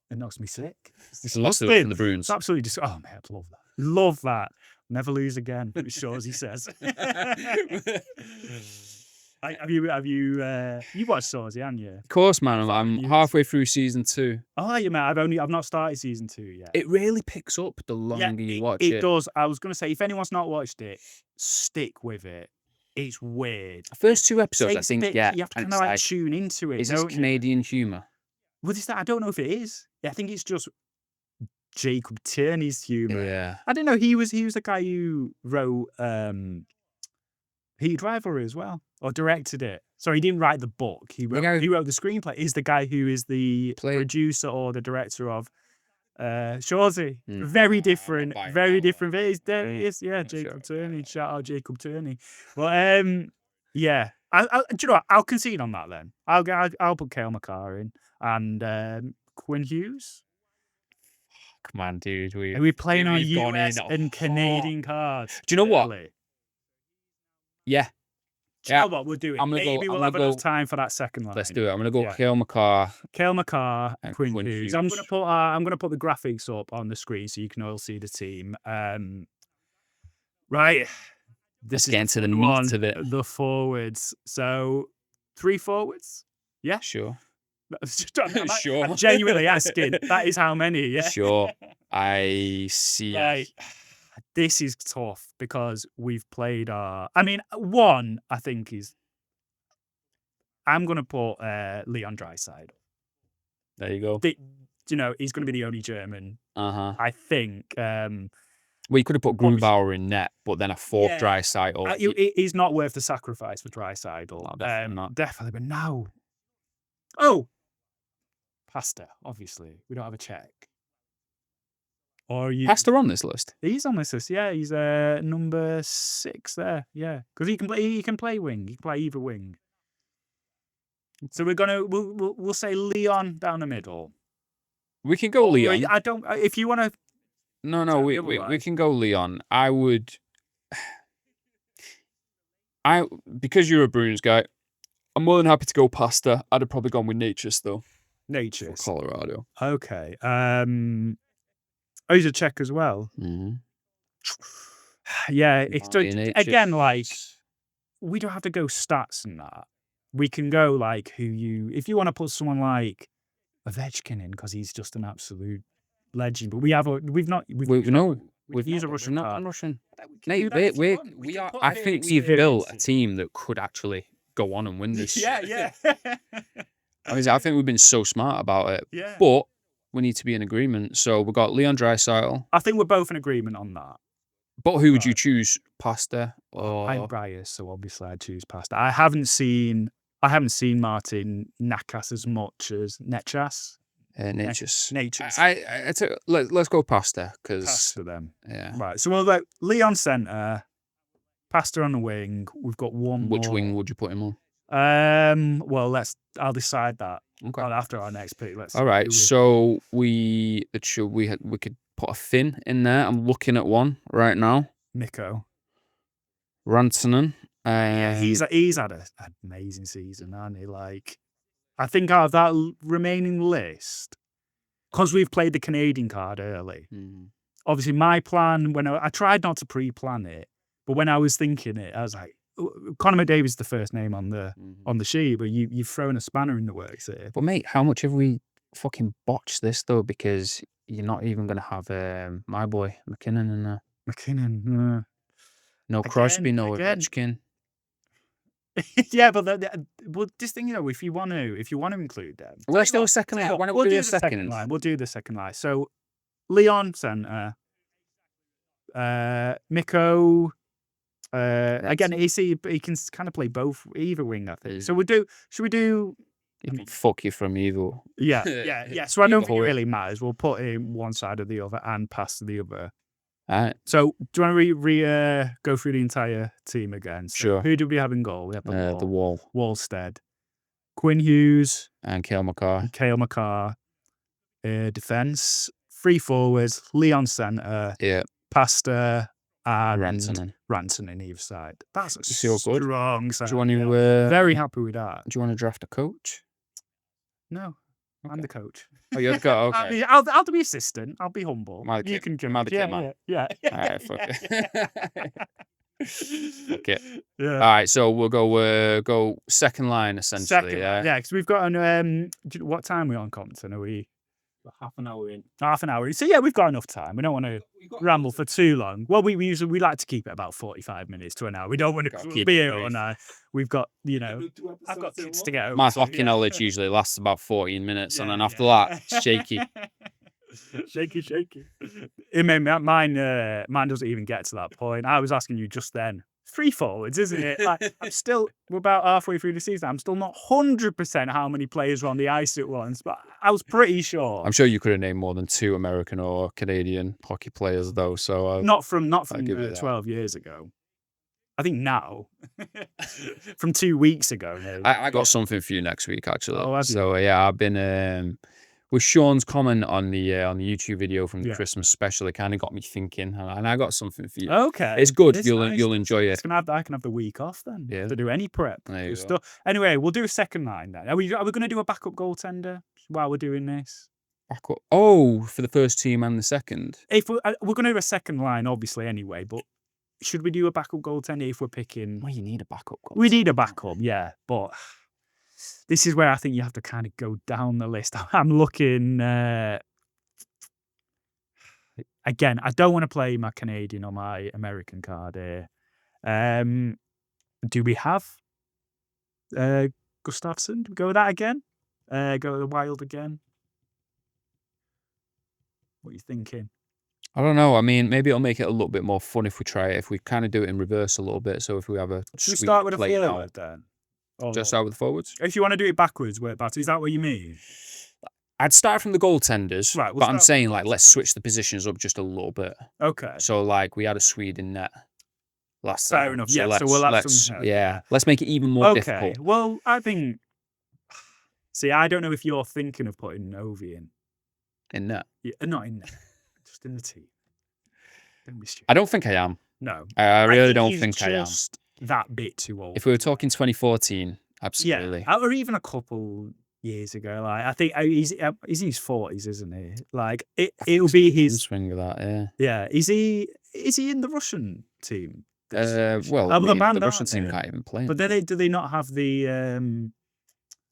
[SPEAKER 1] It knocks me sick.
[SPEAKER 2] It's lost it from the Bruins.
[SPEAKER 1] It's absolutely just. Oh man, I love that. Love that. Never lose again, as sure as he says. Have you watched Swordsy, haven't you?
[SPEAKER 2] Of course, man. I'm halfway through season 2.
[SPEAKER 1] Oh, yeah, man. I've not started season 2 yet.
[SPEAKER 2] It really picks up the longer you watch it.
[SPEAKER 1] It does. I was gonna say, if anyone's not watched it, stick with it. It's weird.
[SPEAKER 2] The first 2 episodes, I think,
[SPEAKER 1] you have to kind of like tune into it.
[SPEAKER 2] Is this Canadian humour?
[SPEAKER 1] Well, I don't know if it is. I think it's just Jacob Tierney's humour.
[SPEAKER 2] Yeah.
[SPEAKER 1] I don't know. He was the guy who wrote Heat Rivalry as well, or directed it. Sorry, he didn't write the book. He wrote the screenplay. He's the guy who is the producer or the director of Shorzy. Very different. Very different. There he is. Yeah, Jacob Tierney. Shout out Jacob Tierney. Well, yeah. Do you know what? I'll concede on that then. I'll put Cale Makar in and Quinn Hughes.
[SPEAKER 2] Come on, dude.
[SPEAKER 1] Are we playing on US and Canadian cards?
[SPEAKER 2] Do you know what? Yeah.
[SPEAKER 1] Do you know what? We'll do it. Maybe we'll have enough time for that second line.
[SPEAKER 2] Let's do it. I'm going to go Cale Makar.
[SPEAKER 1] Cale Makar, Quinn Hughes. I'm going to put the graphics up on the screen so you can all see the team. Right.
[SPEAKER 2] Let's get into the meat of it.
[SPEAKER 1] The forwards. So 3 forwards. Yeah,
[SPEAKER 2] Sure.
[SPEAKER 1] Sure. I'm genuinely asking. That is how many. Yeah.
[SPEAKER 2] Sure. I see.
[SPEAKER 1] Right. This is tough because we've played our. I mean, one I think is. I'm gonna put Leon Draisaitl.
[SPEAKER 2] There you go.
[SPEAKER 1] He's going to be the only German.
[SPEAKER 2] I
[SPEAKER 1] think.
[SPEAKER 2] Well, you could have put Grunbauer in net, but then a fourth Draisaitl.
[SPEAKER 1] He's not worth the sacrifice for Draisaitl.
[SPEAKER 2] No, definitely not.
[SPEAKER 1] Definitely, but no. Oh, Pasta. Obviously, we don't have a check. Or
[SPEAKER 2] Pasta on this list?
[SPEAKER 1] He's on this list. Yeah, he's number 6 there. Yeah, because he can play. He can play wing. He can play either wing. So we'll say Leon down the middle.
[SPEAKER 2] We can go Leon.
[SPEAKER 1] I don't. If you want to.
[SPEAKER 2] No. We can go Leon. I would. Because you're a Bruins guy, I'm more than happy to go Pasta. I'd have probably gone with Natchez though.
[SPEAKER 1] Natchez.
[SPEAKER 2] For Colorado.
[SPEAKER 1] Okay. He's a Czech as well.
[SPEAKER 2] Mm-hmm.
[SPEAKER 1] Yeah, it's again like we don't have to go stats and that. We can go like if you want to put someone like Ovechkin in because he's just an absolute legend. But we've used a Russian card.
[SPEAKER 2] I'm Russian. Nate, we are. I think we've built a team that could actually go on and win this.
[SPEAKER 1] Yeah.
[SPEAKER 2] I think we've been so smart about it.
[SPEAKER 1] Yeah.
[SPEAKER 2] But we need to be in agreement. So we've got Leon Draisaitl.
[SPEAKER 1] I think we're both in agreement on that.
[SPEAKER 2] But who would you choose, Pasta or?
[SPEAKER 1] I'm biased, so obviously I'd choose Pasta. I haven't seen Martin Nakas as much as Netchas.
[SPEAKER 2] Natchez. Let's go Pasta because
[SPEAKER 1] Pasta them.
[SPEAKER 2] Yeah.
[SPEAKER 1] Right. So we'll go Leon centre, Pasta on the wing. We've got one.
[SPEAKER 2] Which wing would you put him on?
[SPEAKER 1] Well, I'll decide that.
[SPEAKER 2] Okay.
[SPEAKER 1] After our next pick.
[SPEAKER 2] All right. So we could put a Finn in there. I'm looking at one right now.
[SPEAKER 1] Mikko
[SPEAKER 2] Rantanen.
[SPEAKER 1] He's had an amazing season, hasn't he? Like, I think out of that remaining list, because we've played the Canadian card early. Obviously, my plan when I tried not to pre-plan it, but when I was thinking it, I was like, Conor McDavid is the first name on the sheet, but you've thrown a spanner in the works here.
[SPEAKER 2] But mate, how much have we fucking botched this though? Because you're not even going to have my boy McKinnon in there.
[SPEAKER 1] McKinnon,
[SPEAKER 2] no Crosby, no Ovechkin.
[SPEAKER 1] Yeah, but this thing, if you want to include them,
[SPEAKER 2] let's do a second line. Why don't we do a second
[SPEAKER 1] line? We'll do the second line. So Leon centre, Mikko. Again, he can kind of play both, either wing, I think. So should we do?
[SPEAKER 2] He can fuck you from either.
[SPEAKER 1] Yeah. So I don't think it really matters. We'll put him one side or the other and pass to the other.
[SPEAKER 2] All right.
[SPEAKER 1] So do you want to go through the entire team again? So
[SPEAKER 2] sure.
[SPEAKER 1] Who do we have in goal? We have
[SPEAKER 2] the Wall.
[SPEAKER 1] Wallstead, Quinn Hughes,
[SPEAKER 2] and Cale
[SPEAKER 1] Makar. Defense, 3 forwards, Leon centre.
[SPEAKER 2] Yeah.
[SPEAKER 1] Pasta. And
[SPEAKER 2] Rantanen
[SPEAKER 1] either side. That's a
[SPEAKER 2] strong
[SPEAKER 1] side.
[SPEAKER 2] Do you want to?
[SPEAKER 1] Very happy with that.
[SPEAKER 2] Do you want to draft a coach?
[SPEAKER 1] No, okay. I'm the coach.
[SPEAKER 2] Oh, you're the coach. Okay.
[SPEAKER 1] I'll be the assistant. I'll be humble. You can
[SPEAKER 2] come out the kit, man.
[SPEAKER 1] Yeah.
[SPEAKER 2] All right, fuck it. Okay.
[SPEAKER 1] Yeah.
[SPEAKER 2] All right, so we'll go second line essentially.
[SPEAKER 1] Yeah, because we've got an what time are we on, Compton? Are we?
[SPEAKER 3] Half an hour in.
[SPEAKER 1] Half an hour in. So yeah, we've got enough time. We don't want to ramble for too long. Well, we like to keep it about 45 minutes to an hour. We don't want to be here all night. We've got, I've got kids to get over.
[SPEAKER 2] My hockey knowledge usually lasts about 14 minutes, and then after that, it's shaky.
[SPEAKER 1] shaky. Mine doesn't even get to that point. I was asking you just then. 3 forwards, isn't it? Like, we're about halfway through the season. I'm still not 100% how many players were on the ice at once, but I was pretty sure.
[SPEAKER 2] I'm sure you could have named more than 2 American or Canadian hockey players, though. So
[SPEAKER 1] not from 12 years ago. I think now, from 2 weeks ago.
[SPEAKER 2] I got something for you next week, actually.
[SPEAKER 1] Oh, have you?
[SPEAKER 2] So yeah, I've been. With Sean's comment on the YouTube video from the Christmas special, it kind of got me thinking, and I got something for you.
[SPEAKER 1] Okay,
[SPEAKER 2] it's good. You'll enjoy it.
[SPEAKER 1] I can have the week off then.
[SPEAKER 2] Yeah.
[SPEAKER 1] To do any prep.
[SPEAKER 2] There you go.
[SPEAKER 1] Anyway, we'll do a second line then. Are we going to do a backup goaltender while we're doing this?
[SPEAKER 2] Backup? Oh, for the first team and the second.
[SPEAKER 1] If we're going to do a second line, obviously anyway, but should we do a backup goaltender if we're picking?
[SPEAKER 2] Well, you need a backup goaltender.
[SPEAKER 1] We need a backup, yeah. But this is where I think you have to kind of go down the list. I'm looking. Again, I don't want to play my Canadian or my American card here. Do we have Gustafsson? Do we go with that again? Go with the Wild again? What are you thinking?
[SPEAKER 2] I don't know. I mean, maybe it'll make it a little bit more fun if we try it. If we kind of do it in reverse a little bit. So if we have a
[SPEAKER 1] Should we start with a
[SPEAKER 2] play
[SPEAKER 1] forward then?
[SPEAKER 2] Just start with the forwards?
[SPEAKER 1] If you want to do it backwards, work backwards. Is that what you mean?
[SPEAKER 2] I'd start from the goaltenders,
[SPEAKER 1] Right, we'll
[SPEAKER 2] but I'm
[SPEAKER 1] start
[SPEAKER 2] saying like let's switch the positions up just a little bit.
[SPEAKER 1] Okay.
[SPEAKER 2] So like we had a Swede in net last time.
[SPEAKER 1] Fair enough.
[SPEAKER 2] So
[SPEAKER 1] Yeah. So we'll have
[SPEAKER 2] let's
[SPEAKER 1] some.
[SPEAKER 2] let's make it even more
[SPEAKER 1] Okay.
[SPEAKER 2] difficult.
[SPEAKER 1] Well, I think. See, I don't know if you're thinking of putting Novi in.
[SPEAKER 2] In net.
[SPEAKER 1] Yeah, not in net. Just in the team. Don't be stupid.
[SPEAKER 2] I don't think I am.
[SPEAKER 1] No.
[SPEAKER 2] I really don't
[SPEAKER 1] he's
[SPEAKER 2] think I am.
[SPEAKER 1] just that bit too old.
[SPEAKER 2] If we were talking 2014, absolutely.
[SPEAKER 1] Yeah, or even a couple years ago. Like I think he's in his 40s, isn't he? Like it'll be his
[SPEAKER 2] swing of that. Yeah.
[SPEAKER 1] Yeah. Is he in the Russian team?
[SPEAKER 2] Well,
[SPEAKER 1] the band,
[SPEAKER 2] the Russian
[SPEAKER 1] aren't
[SPEAKER 2] team
[SPEAKER 1] they?
[SPEAKER 2] can't even play.
[SPEAKER 1] But do they not have the?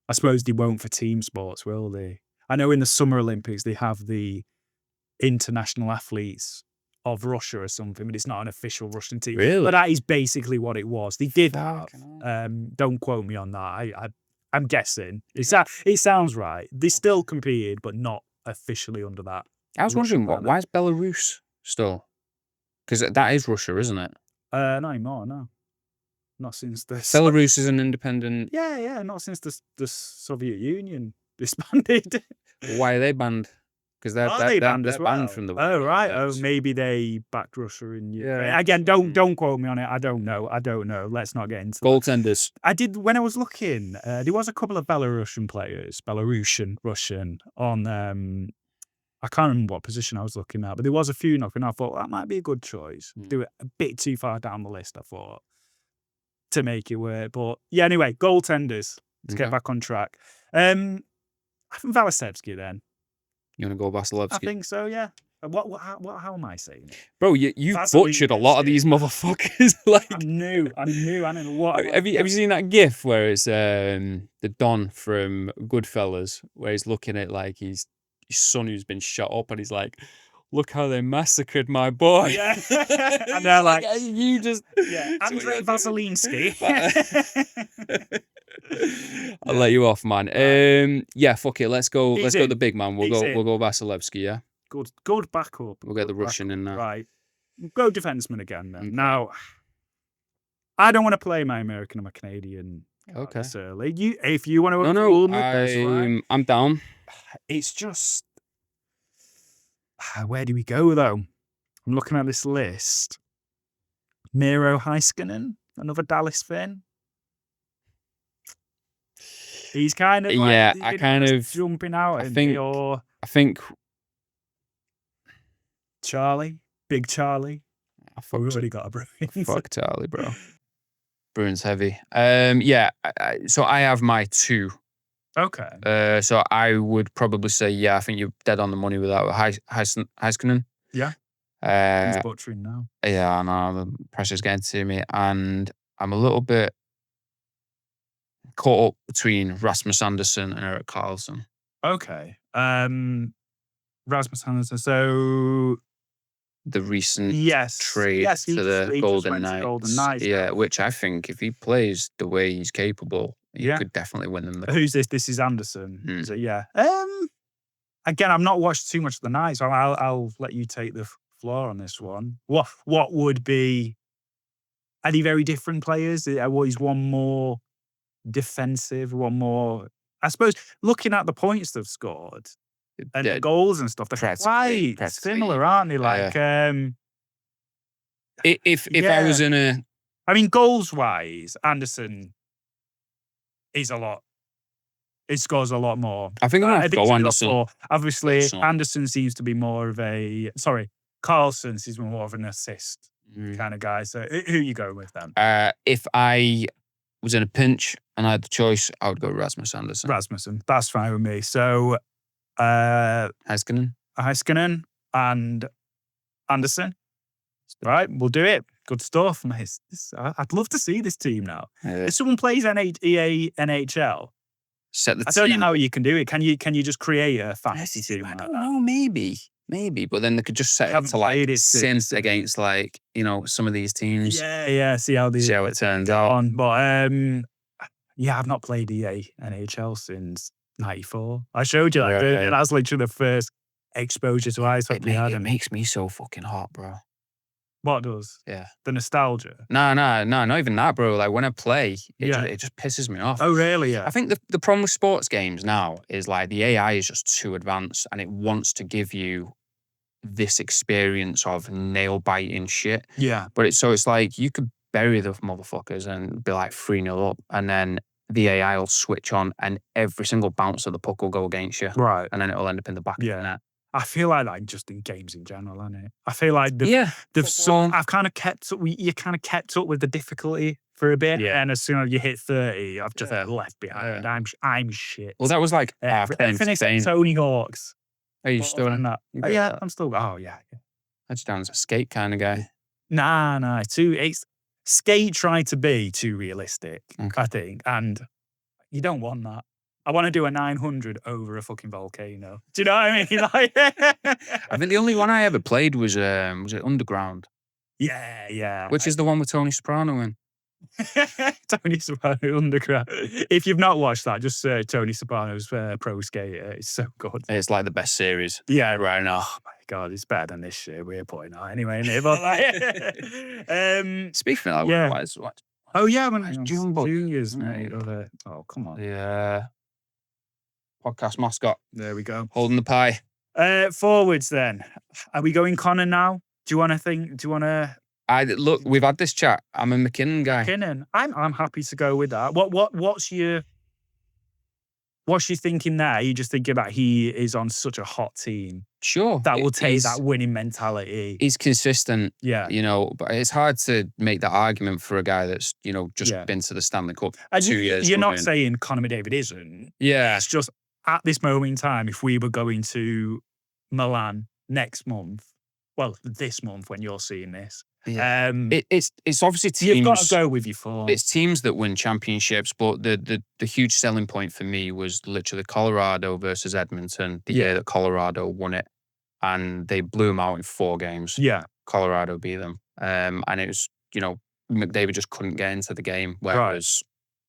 [SPEAKER 1] I suppose they won't for team sports, will they? I know in the Summer Olympics they have the international athletes of Russia or something, but it's not an official Russian team.
[SPEAKER 2] Really?
[SPEAKER 1] But that is basically what it was. They did have.
[SPEAKER 2] Fucking
[SPEAKER 1] Don't quote me on that. I'm guessing. It sounds right. They still competed, but not officially under that.
[SPEAKER 2] I was wondering why is Belarus still? Because that is Russia, isn't it?
[SPEAKER 1] Not anymore. No, not since the
[SPEAKER 2] Belarus is an independent.
[SPEAKER 1] Yeah. Not since the Soviet Union disbanded.
[SPEAKER 2] Why are they banned? Because they're banned from the.
[SPEAKER 1] Oh right. Oh, maybe they backed Russia in.
[SPEAKER 2] Yeah.
[SPEAKER 1] Again, don't quote me on it. I don't know. Let's not get into
[SPEAKER 2] goaltenders.
[SPEAKER 1] I did when I was looking. There was a couple of Russian on. I can't remember what position I was looking at, but there was a few knocking. I thought that might be a good choice. Do it a bit too far down the list. I thought to make it work, but yeah. Anyway, goaltenders. Let's get back on track. I think Vasilevsky then.
[SPEAKER 2] You want to go Vasilevsky?
[SPEAKER 1] I think so, yeah. How am I saying it?
[SPEAKER 2] Bro, you butchered a lot of these motherfuckers. Like
[SPEAKER 1] I knew. I don't know what.
[SPEAKER 2] Have you seen that GIF where it's the Don from Goodfellas, where he's looking at like his son who's been shot up, and he's like, "Look how they massacred my boy."
[SPEAKER 1] Yeah, and they're like,
[SPEAKER 2] "You just
[SPEAKER 1] Andrei Vasilinsky."
[SPEAKER 2] I'll let you off, man. Yeah, fuck it. Let's go. Let's go the big man. We'll go Vasilevsky. Yeah.
[SPEAKER 1] Good backup.
[SPEAKER 2] We'll get the Russian in there.
[SPEAKER 1] Right. Go defenseman again then. Okay. Now, I don't want to play my American or my Canadian.
[SPEAKER 2] Okay.
[SPEAKER 1] This early. If you want to.
[SPEAKER 2] No. I'm down.
[SPEAKER 1] It's just. Where do we go though? I'm looking at this list. Miro Heiskanen, another Dallas fan. He's kind of jumping out.
[SPEAKER 2] I think
[SPEAKER 1] Charlie, Big Charlie. We've already got a Bruins.
[SPEAKER 2] Fuck Charlie, bro. Bruins heavy. Yeah. So I have my two.
[SPEAKER 1] Okay.
[SPEAKER 2] So I would probably say, yeah, I think you're dead on the money with that. Heiskanen.
[SPEAKER 1] Yeah. He's butchering now.
[SPEAKER 2] Yeah, I know. The pressure's getting to me. And I'm a little bit caught up between Rasmus Andersson and Erik Karlsson.
[SPEAKER 1] Okay. Rasmus Andersson. So
[SPEAKER 2] the recent trade
[SPEAKER 1] to
[SPEAKER 2] the Golden Knights. Yeah,
[SPEAKER 1] now.
[SPEAKER 2] Which I think if he plays the way he's capable, he could definitely win them.
[SPEAKER 1] Who's this? This is Anderson. So yeah. Again, I've not watched too much of the Knights, so I'll let you take the floor on this one. What would be? Are they very different players? Is one more defensive, one more? I suppose looking at the points they've scored and the goals and stuff, they're quite similar, aren't they? Like,
[SPEAKER 2] if I was in a,
[SPEAKER 1] I mean, goals wise, Anderson is a lot. It scores a lot more.
[SPEAKER 2] I think I'm going to go Anderson.
[SPEAKER 1] Obviously, Anderson seems to be more of a. Sorry, Karlsson seems more of an assist kind of guy. So who are you going with then?
[SPEAKER 2] If I was in a pinch and I had the choice, I would go Rasmus Andersson.
[SPEAKER 1] Rasmussen, that's fine with me. So
[SPEAKER 2] Heiskanen
[SPEAKER 1] and Anderson. Right, we'll do it. Good stuff, mate. I'd love to see this team now.
[SPEAKER 2] Yeah.
[SPEAKER 1] If someone plays EA NHL,
[SPEAKER 2] Set the
[SPEAKER 1] I don't
[SPEAKER 2] team.
[SPEAKER 1] know how you can do it. Can you just create a fantasy team
[SPEAKER 2] I
[SPEAKER 1] like
[SPEAKER 2] don't
[SPEAKER 1] that?
[SPEAKER 2] know, maybe. But then they could just set it
[SPEAKER 1] Haven't
[SPEAKER 2] to like
[SPEAKER 1] played it
[SPEAKER 2] synth
[SPEAKER 1] since,
[SPEAKER 2] against like, some of these teams.
[SPEAKER 1] Yeah. See how
[SPEAKER 2] it turns out.
[SPEAKER 1] on. But yeah, I've not played EA NHL since '94. I showed you that.
[SPEAKER 2] Yeah.
[SPEAKER 1] That's literally the first exposure to ice hockey we had.
[SPEAKER 2] It makes me so fucking hot, bro.
[SPEAKER 1] What does?
[SPEAKER 2] Yeah.
[SPEAKER 1] The nostalgia.
[SPEAKER 2] No, not even that, bro. Like when I play,
[SPEAKER 1] Yeah.
[SPEAKER 2] it just pisses me off.
[SPEAKER 1] Oh, really? Yeah.
[SPEAKER 2] I think the problem with sports games now is like the AI is just too advanced and it wants to give you this experience of nail biting shit.
[SPEAKER 1] Yeah.
[SPEAKER 2] But it's like you could bury the motherfuckers and be like 3-0 up, and then the AI will switch on and every single bounce of the puck will go against you.
[SPEAKER 1] Right.
[SPEAKER 2] And then it'll end up in the back of the net.
[SPEAKER 1] I feel like just in games in general, isn't it? I feel like I've kind of kept up. You kind of kept up with the difficulty for a bit, and as soon as you hit 30, I've just left behind. I'm shit.
[SPEAKER 2] Well, that was like
[SPEAKER 1] finished Tony Hawk's.
[SPEAKER 2] Are you still in
[SPEAKER 1] that? Yeah, I'm still. Oh yeah.
[SPEAKER 2] Touchdown's a skate kind of guy.
[SPEAKER 1] Nah. Skate tried to be too realistic, I think, and you don't want that. I want to do a 900 over a fucking volcano. Do you know what I mean? Like,
[SPEAKER 2] I think the only one I ever played was it Underground?
[SPEAKER 1] Yeah.
[SPEAKER 2] Which is the one with Tony Soprano in.
[SPEAKER 1] Tony Soprano Underground. If you've not watched that, just search Tony Soprano's Pro Skater. It's so good.
[SPEAKER 2] It's like the best series.
[SPEAKER 1] Yeah, right now. Oh my God, it's better than this shit we're putting out anyway. But like,
[SPEAKER 2] speaking of that, what?
[SPEAKER 1] Oh yeah, when juniors, mate. Oh, come on.
[SPEAKER 2] Yeah. Podcast mascot.
[SPEAKER 1] There we go.
[SPEAKER 2] Holding the pie.
[SPEAKER 1] Forwards then. Are we going Connor now? Do you want to?
[SPEAKER 2] Look, we've had this chat. I'm a McKinnon guy.
[SPEAKER 1] McKinnon. I'm happy to go with that. What's your thinking there? You just thinking about he is on such a hot team.
[SPEAKER 2] Sure.
[SPEAKER 1] That will take that winning mentality.
[SPEAKER 2] He's consistent.
[SPEAKER 1] Yeah.
[SPEAKER 2] But it's hard to make that argument for a guy that's, just been to the Stanley Cup 2 years.
[SPEAKER 1] You're not saying Conor McDavid isn't.
[SPEAKER 2] Yeah.
[SPEAKER 1] It's just at this moment in time, if we were going to Milan next month, well, this month when you're seeing this,
[SPEAKER 2] it's obviously teams.
[SPEAKER 1] You've got to go with your form.
[SPEAKER 2] It's teams that win championships, but the huge selling point for me was literally Colorado versus Edmonton, the year that Colorado won it, and they blew them out in 4 games.
[SPEAKER 1] Yeah,
[SPEAKER 2] Colorado beat them, and it was McDavid just couldn't get into the game, whereas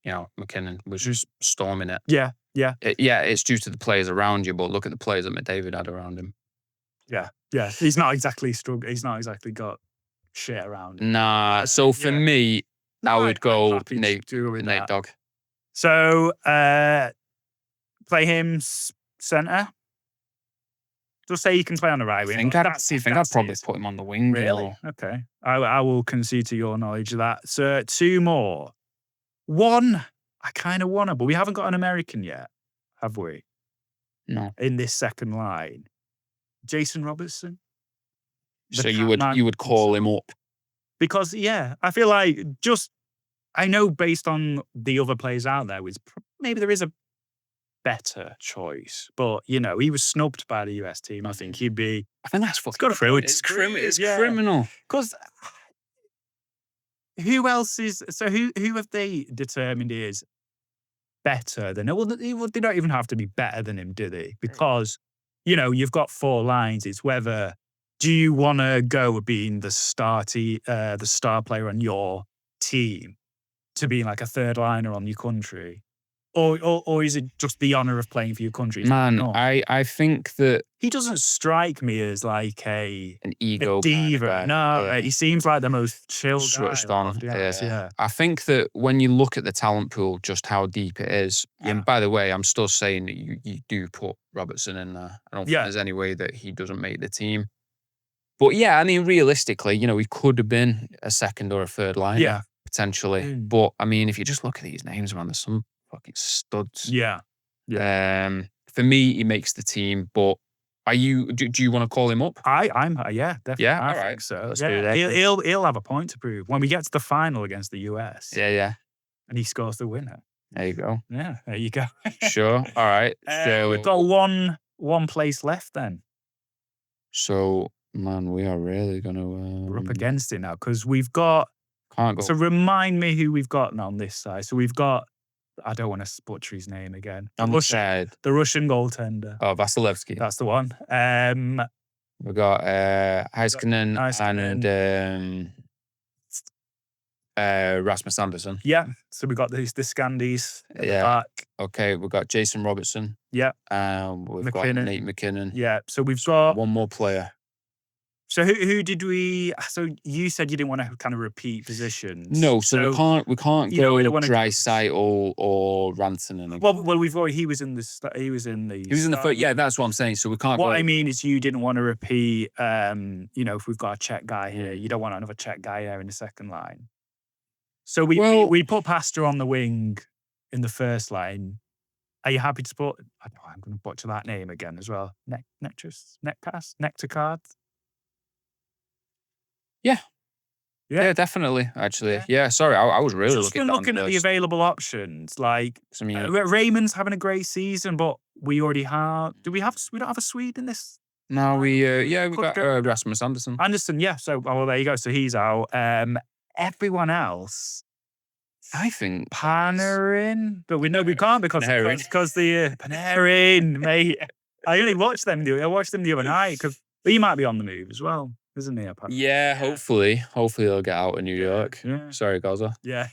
[SPEAKER 2] McKinnon was just storming it.
[SPEAKER 1] Yeah.
[SPEAKER 2] It's due to the players around you, but look at the players that McDavid had around him.
[SPEAKER 1] Yeah. He's not exactly struggling. He's not exactly got shit around him.
[SPEAKER 2] Nah. So for me, I would go Nate Dogg.
[SPEAKER 1] So play him centre. Just say you can play on the right wing.
[SPEAKER 2] I think I'd probably put him on the wing.
[SPEAKER 1] Really? Okay. I will concede to your knowledge of that. So 2 more. One, I kind of want to, but we haven't got an American yet, have we?
[SPEAKER 2] No.
[SPEAKER 1] In this second line. Jason Robertson.
[SPEAKER 2] So you would call him up?
[SPEAKER 1] Because, I feel like I know based on the other players out there, maybe there is a better choice. But, he was snubbed by the US team. I think he'd be...
[SPEAKER 2] I think that's fucking criminal. It's criminal.
[SPEAKER 1] Because who else is... So who have they determined is better than... Well, they don't even have to be better than him, do they? Because, you've got 4 lines. It's whether... Do you want to go with being the star player on your team to being like a third liner on your country? Or is it just the honour of playing for your country?
[SPEAKER 2] Man, I think that...
[SPEAKER 1] He doesn't strike me as like an
[SPEAKER 2] ego
[SPEAKER 1] diva.
[SPEAKER 2] Kind of
[SPEAKER 1] No, he seems like the most chill guy.
[SPEAKER 2] Switched on.
[SPEAKER 1] Yeah.
[SPEAKER 2] I think that when you look at the talent pool, just how deep it is, and by the way, I'm still saying that you do put Robertson in there. I don't think there's any way that he doesn't make the team. But realistically, he could have been a second or a third liner, potentially. But if you just look at these names, man, there's some fucking studs.
[SPEAKER 1] Yeah.
[SPEAKER 2] For me, he makes the team. But do you want to call him up?
[SPEAKER 1] I'm definitely.
[SPEAKER 2] Yeah,
[SPEAKER 1] I think so. Let's do that. He'll have a point to prove when we get to the final against the US.
[SPEAKER 2] Yeah.
[SPEAKER 1] And he scores the winner.
[SPEAKER 2] There you go.
[SPEAKER 1] Yeah, there you go.
[SPEAKER 2] Sure. All right.
[SPEAKER 1] We've got one place left then.
[SPEAKER 2] So Man, we are really going to...
[SPEAKER 1] We're up against it now because we've got...
[SPEAKER 2] Can't go.
[SPEAKER 1] So remind me who we've got on this side. So we've got... I don't want to butcher his name again.
[SPEAKER 2] On the side.
[SPEAKER 1] The Russian goaltender.
[SPEAKER 2] Oh, Vasilevsky.
[SPEAKER 1] That's the one.
[SPEAKER 2] We've got Heiskanen and Rasmus Andersson.
[SPEAKER 1] Yeah. So we've got the Scandies at the back.
[SPEAKER 2] Okay, we've got Jason Robertson.
[SPEAKER 1] Yeah.
[SPEAKER 2] We've got Nate McKinnon.
[SPEAKER 1] Yeah. So we've got...
[SPEAKER 2] One more player.
[SPEAKER 1] So who did we... So you said you didn't want to kind of repeat positions.
[SPEAKER 2] No, so we can't go Draisaitl or Rantanen.
[SPEAKER 1] Well, we've already... He was in the...
[SPEAKER 2] first... Yeah, that's what I'm saying. So we can't
[SPEAKER 1] What I mean is you didn't want to repeat, if we've got a Czech guy here, you don't want another Czech guy there in the second line. So we put Pasta on the wing in the first line. Are you happy to put... I'm going to butcher that name again as well. Nectarcard?
[SPEAKER 2] Yeah, definitely. Actually, yeah. Sorry, I was really
[SPEAKER 1] looking at the available options. Like, Raymond's having a great season, but we already have. We don't have a Swede in this.
[SPEAKER 2] No, we got Rasmus Andersson.
[SPEAKER 1] Andersson, yeah. So, there you go. So he's out. Everyone else,
[SPEAKER 2] I think
[SPEAKER 1] Panarin, but we know we can't because the Panarin, mate. I only watched them. I watched them the other night because he might be on the move as well. Isn't he? Apparently?
[SPEAKER 2] Yeah, hopefully they'll get out of New York.
[SPEAKER 1] Yeah.
[SPEAKER 2] Sorry, Gaza.
[SPEAKER 1] Yeah,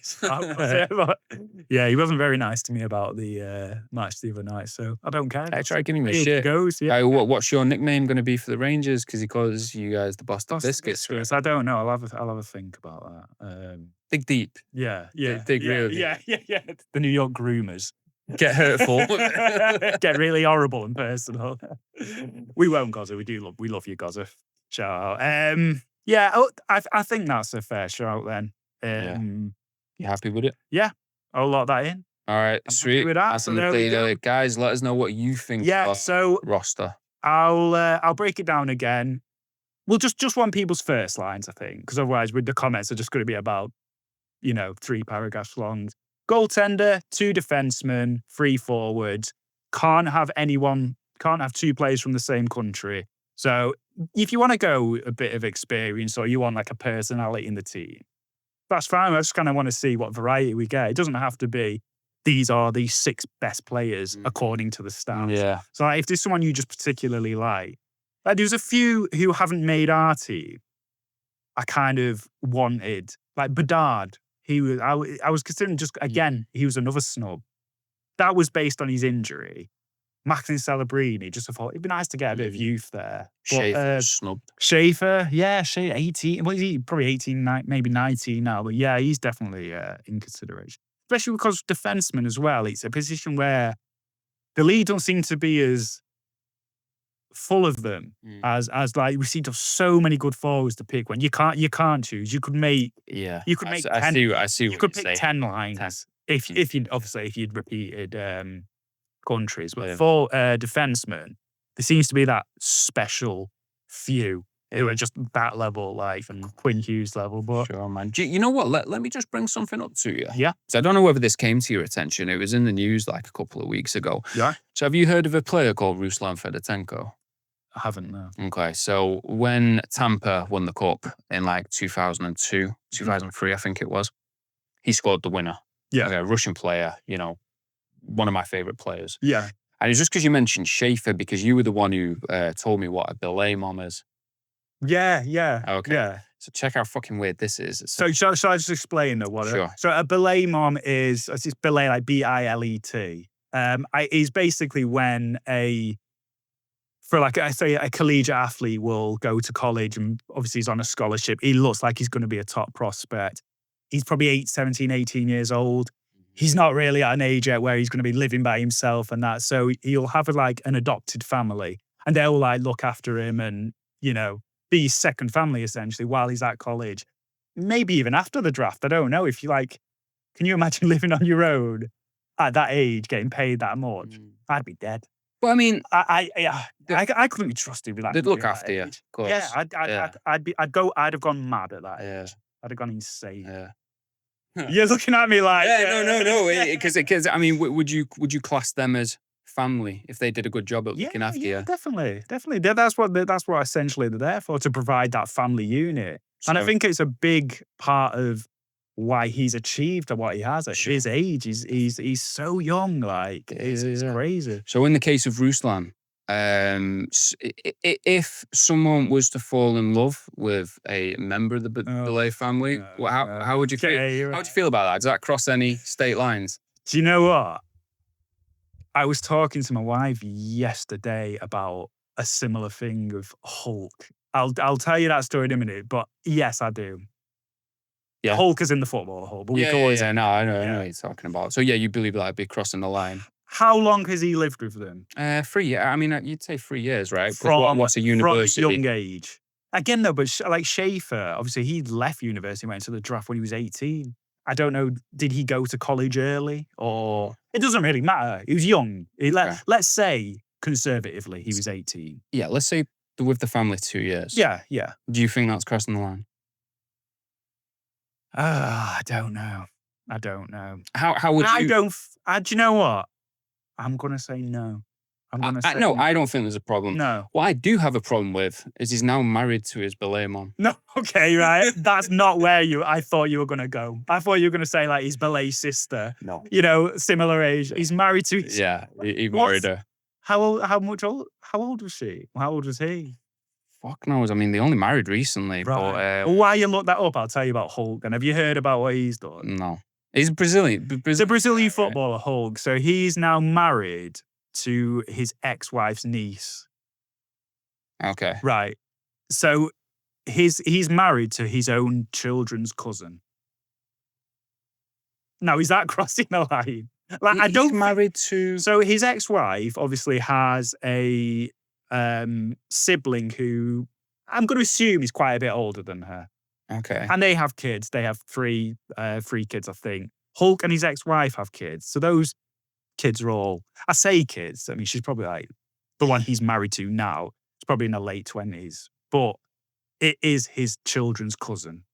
[SPEAKER 1] he wasn't very nice to me about the match the other night, so I don't care.
[SPEAKER 2] I tried giving him a shit.
[SPEAKER 1] Goes, yeah.
[SPEAKER 2] What's your nickname going to be for the Rangers? Because he calls you guys the Boston Biscuits.
[SPEAKER 1] Right? I don't know. I'll have a think about that.
[SPEAKER 2] Dig deep.
[SPEAKER 1] Yeah.
[SPEAKER 2] Dig real deep.
[SPEAKER 1] Yeah. The New York Groomers.
[SPEAKER 2] Get hurtful.
[SPEAKER 1] Get really horrible and personal. We won't, Gaza. We love you, Gaza. Shout out. I think that's a fair shout then.
[SPEAKER 2] You happy with it?
[SPEAKER 1] Yeah, I'll lock that in.
[SPEAKER 2] All right,
[SPEAKER 1] I'm
[SPEAKER 2] sweet.
[SPEAKER 1] with that.
[SPEAKER 2] Guys, let us know what you think.
[SPEAKER 1] Yeah, so
[SPEAKER 2] roster.
[SPEAKER 1] I'll break it down again. We'll just want people's first lines, I think, because otherwise, with the comments, are just going to be about 3 paragraphs long. Goaltender, 2 defensemen, 3 forwards. Can't have 2 players from the same country. So if you want to go a bit of experience or you want like a personality in the team, that's fine. I just kind of want to see what variety we get. It doesn't have to be these are the 6 best players according to the stats.
[SPEAKER 2] Yeah. So
[SPEAKER 1] if there's someone you just particularly like there's a few who haven't made our team. I kind of wanted like Bedard. I was considering he was another snub. That was based on his injury. Maxine Celebrini, just thought it'd be nice to get a bit of youth there.
[SPEAKER 2] Schaefer, snubbed.
[SPEAKER 1] Schaefer, yeah, 18. Well, he's probably 18, maybe 19 now, but yeah, he's definitely in consideration. Especially because defensemen as well. It's a position where the league don't seem to be as full of them as like we see so many good forwards to pick when you can't choose. You could make 10.
[SPEAKER 2] I see.
[SPEAKER 1] You could pick 10 lines if you'd repeated countries, but for defensemen, there seems to be that special few who are just that level, like Quinn Hughes level. But
[SPEAKER 2] sure, man. You know what? Let me just bring something up to you.
[SPEAKER 1] Yeah.
[SPEAKER 2] So I don't know whether this came to your attention. It was in the news like a couple of weeks ago.
[SPEAKER 1] Yeah. So
[SPEAKER 2] have you heard of a player called Ruslan Fedotenko?
[SPEAKER 1] I haven't, no.
[SPEAKER 2] Okay, so when Tampa won the cup in like 2002, 2003, I think it was, he scored the winner.
[SPEAKER 1] Yeah.
[SPEAKER 2] Okay, Russian player, one of my favorite players.
[SPEAKER 1] Yeah.
[SPEAKER 2] And it's just because you mentioned Schaefer, because you were the one who told me what a belay mom is.
[SPEAKER 1] Yeah.
[SPEAKER 2] Okay.
[SPEAKER 1] Yeah.
[SPEAKER 2] So check how fucking weird this is.
[SPEAKER 1] So shall I just explain what?
[SPEAKER 2] Sure.
[SPEAKER 1] So a belay mom is belay like BILET. Is basically when a collegiate athlete will go to college and obviously he's on a scholarship. He looks like he's going to be a top prospect. He's probably 17, 18 years old. He's not really at an age yet where he's going to be living by himself and that. So he'll have an adopted family and they'll look after him and, be his second family essentially while he's at college. Maybe even after the draft. I don't know. If you can you imagine living on your own at that age, getting paid that much? I'd be dead.
[SPEAKER 2] Well, I mean,
[SPEAKER 1] I couldn't be trusted with that.
[SPEAKER 2] They'd look after you, of course.
[SPEAKER 1] Yeah, I'd have gone mad at that age. I'd have gone insane.
[SPEAKER 2] Yeah.
[SPEAKER 1] You're looking at me like...
[SPEAKER 2] Yeah, no. Because I mean, would you class them as family if they did a good job at looking after you.
[SPEAKER 1] Definitely. That's what essentially they're there for, to provide that family unit. And I think it's a big part of why he's achieved what he has at his age. He's so young, like it's crazy.
[SPEAKER 2] So in the case of Ruslan, if someone was to fall in love with a member of the Belay family, how would you feel? How would you feel about that? Does that cross any state lines?
[SPEAKER 1] Do you know what? I was talking to my wife yesterday about a similar thing of Hulk. I'll tell you that story in a minute, but yes, I do.
[SPEAKER 2] Yeah.
[SPEAKER 1] Hulk is in the football Hulk, but
[SPEAKER 2] I know what you're talking about. So yeah, you believe that would be crossing the line.
[SPEAKER 1] How long has he lived with them?
[SPEAKER 2] 3 years. I mean, you'd say 3 years, right? What's a university?
[SPEAKER 1] From young age. Again, though, but like Schaefer, obviously he left university, went to the draft when he was 18. I don't know, did he go to college early? Or it doesn't really matter. He was young. Let's say, conservatively, he was 18.
[SPEAKER 2] Yeah, let's say with the family 2 years.
[SPEAKER 1] Yeah.
[SPEAKER 2] Do you think that's crossing the line?
[SPEAKER 1] I don't know.
[SPEAKER 2] How would you...
[SPEAKER 1] do you know what? I'm going to say no.
[SPEAKER 2] No, I don't think there's a problem.
[SPEAKER 1] No.
[SPEAKER 2] What I do have a problem with is he's now married to his Belay mom.
[SPEAKER 1] No, okay, right. That's not where I thought you were going to go. I thought you were going to say like his Belay sister.
[SPEAKER 2] No.
[SPEAKER 1] Similar age. He's married to...
[SPEAKER 2] Yeah, he married her.
[SPEAKER 1] How old was she? How old was he?
[SPEAKER 2] Fuck knows. I mean, they only married recently.
[SPEAKER 1] Right.
[SPEAKER 2] But,
[SPEAKER 1] while you look that up, I'll tell you about Hulk. And have you heard about what he's done?
[SPEAKER 2] No. He's Brazilian.
[SPEAKER 1] He's a Brazilian footballer, Hulk. So he's now married to his ex-wife's niece.
[SPEAKER 2] Okay.
[SPEAKER 1] Right. So he's married to his own children's cousin. Now, is that crossing the line? Like,
[SPEAKER 2] he's married to...
[SPEAKER 1] So his ex-wife obviously has a sibling who I'm going to assume is quite a bit older than her.
[SPEAKER 2] Okay.
[SPEAKER 1] And they have kids. They have three kids, I think. Hulk and his ex-wife have kids. So those kids are all... I say kids. I mean, she's probably like... The one he's married to now is probably in her late 20s. But it is his children's cousin.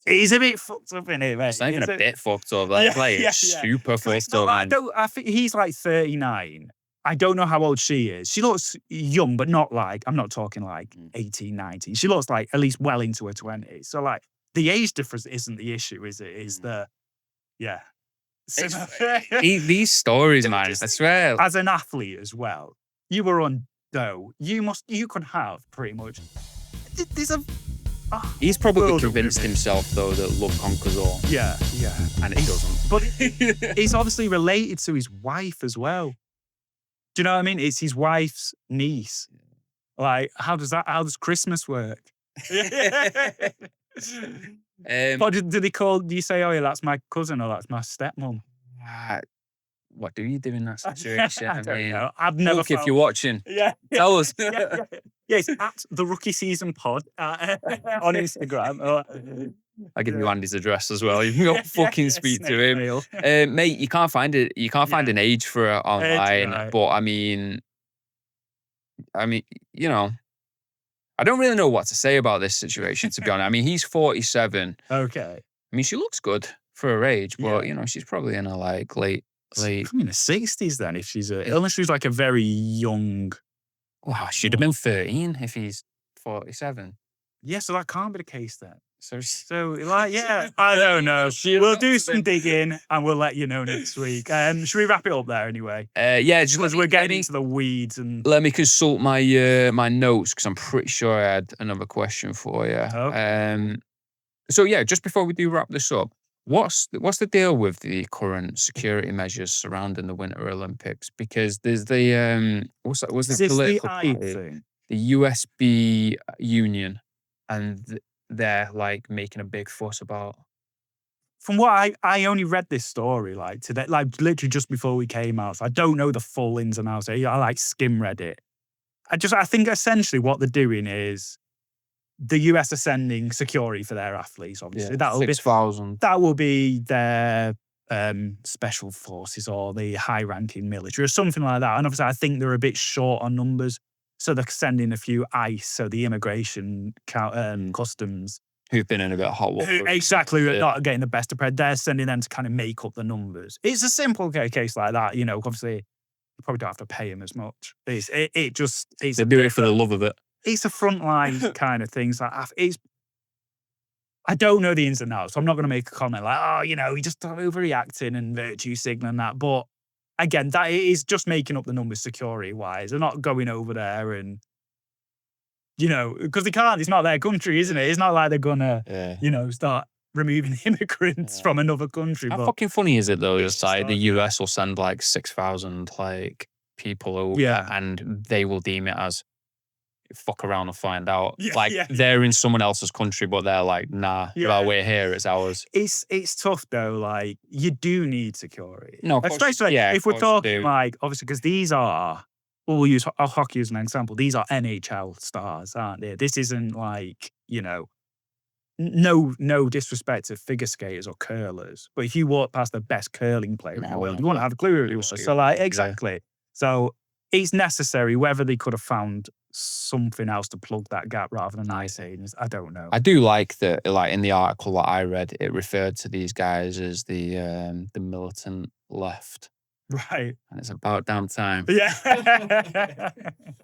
[SPEAKER 1] He's a bit fucked up in it, mate.
[SPEAKER 2] It's not even a bit fucked up. Super fucked up, man.
[SPEAKER 1] I think he's like 39. I don't know how old she is. She looks young, but not like... I'm not talking like 18, 19. She looks like at least well into her 20s. So like, the age difference isn't the issue, is it? It's the... Yeah.
[SPEAKER 2] These stories, man, I swear.
[SPEAKER 1] As an athlete as well, you were on dough. You could have pretty much... There's a...
[SPEAKER 2] He's probably convinced himself, though, that love conquers all.
[SPEAKER 1] Yeah.
[SPEAKER 2] And it doesn't.
[SPEAKER 1] But he's obviously related to his wife as well. Do you know what I mean? It's his wife's niece. Like, how does Christmas work? What do you say, oh yeah, that's my cousin or that's my stepmom?
[SPEAKER 2] What do you do in that situation?
[SPEAKER 1] I don't know. I've never...
[SPEAKER 2] Look, if you're watching, tell us.
[SPEAKER 1] Yeah, it's at therookieseasonpod on Instagram.
[SPEAKER 2] I'll give you Andy's address as well. You can go fucking speak to him. Mate, you can't find it. You can't find an age for it online. Right. But I mean, you know, I don't really know what to say about this situation, to be honest. I mean, he's 47.
[SPEAKER 1] Okay.
[SPEAKER 2] I mean, she looks good for her age, but you know, she's probably in her like late.
[SPEAKER 1] Probably in the 60s then, if unless she's like a very young...
[SPEAKER 2] Wow, she'd have been 13 if he's 47.
[SPEAKER 1] Yeah, so that can't be the case then. So like, yeah, I don't know. We'll do some digging and we'll let you know next week. Should we wrap it up there anyway?
[SPEAKER 2] Yeah, just
[SPEAKER 1] because we're getting into the weeds and...
[SPEAKER 2] Let me consult my my notes, because I'm pretty sure I had another question for you.
[SPEAKER 1] Okay.
[SPEAKER 2] So yeah, just before we do wrap this up, what's the deal with the current security measures surrounding the Winter Olympics? Because there's the what's the political party? The USB Union, and they're like making a big fuss about.
[SPEAKER 1] From what I only read this story like today, like literally just before we came out. So I don't know the full ins and outs. I like skim read it. I think essentially what they're doing is the US are sending security for their athletes. Obviously,
[SPEAKER 2] yeah, 6,000.
[SPEAKER 1] That will be their special forces or the high-ranking military or something like that. And obviously, I think they're a bit short on numbers. So they're sending a few ICE, so the immigration customs
[SPEAKER 4] who've been in a bit of hot water.
[SPEAKER 1] Exactly, not getting the best of bread. They're sending them to kind of make up the numbers. It's a simple case like that, obviously you probably don't have to pay them as much. They
[SPEAKER 4] do it for the love of it.
[SPEAKER 1] It's a frontline kind of things. I don't know the ins and outs, so I'm not going to make a comment like, he just overreacting and virtue signaling that. But again, that is just making up the numbers security-wise. They're not going over there and, because they can't. It's not their country, isn't it? It's not like they're going to, start removing immigrants from another country.
[SPEAKER 4] How fucking funny is it, though? It's like the US will send like 6,000 people over and they will deem it as fuck around and find out. They're in someone else's country, but they're like, nah, while we're here, it's ours.
[SPEAKER 1] It's tough though. Like, you do need security.
[SPEAKER 4] No,
[SPEAKER 1] if we're talking like, obviously, because these are, we'll use hockey as an example. These are NHL stars, aren't they? This isn't like, no disrespect to figure skaters or curlers, but if you walk past the best curling player in the world, you won't have a clue who it was. So like, exactly. Yeah. So it's necessary. Whether they could have found something else to plug that gap rather than Ice Age, I don't know.
[SPEAKER 4] I do like that. Like in the article that I read, it referred to these guys as the militant left.
[SPEAKER 1] Right.
[SPEAKER 4] And it's about damn time.
[SPEAKER 1] Yeah.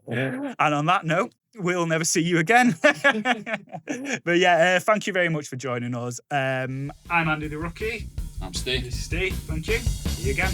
[SPEAKER 1] And on that note, we'll never see you again. But yeah, thank you very much for joining us. I'm Andy the Rookie.
[SPEAKER 2] I'm Steve.
[SPEAKER 1] This is Steve. Thank you. See you again.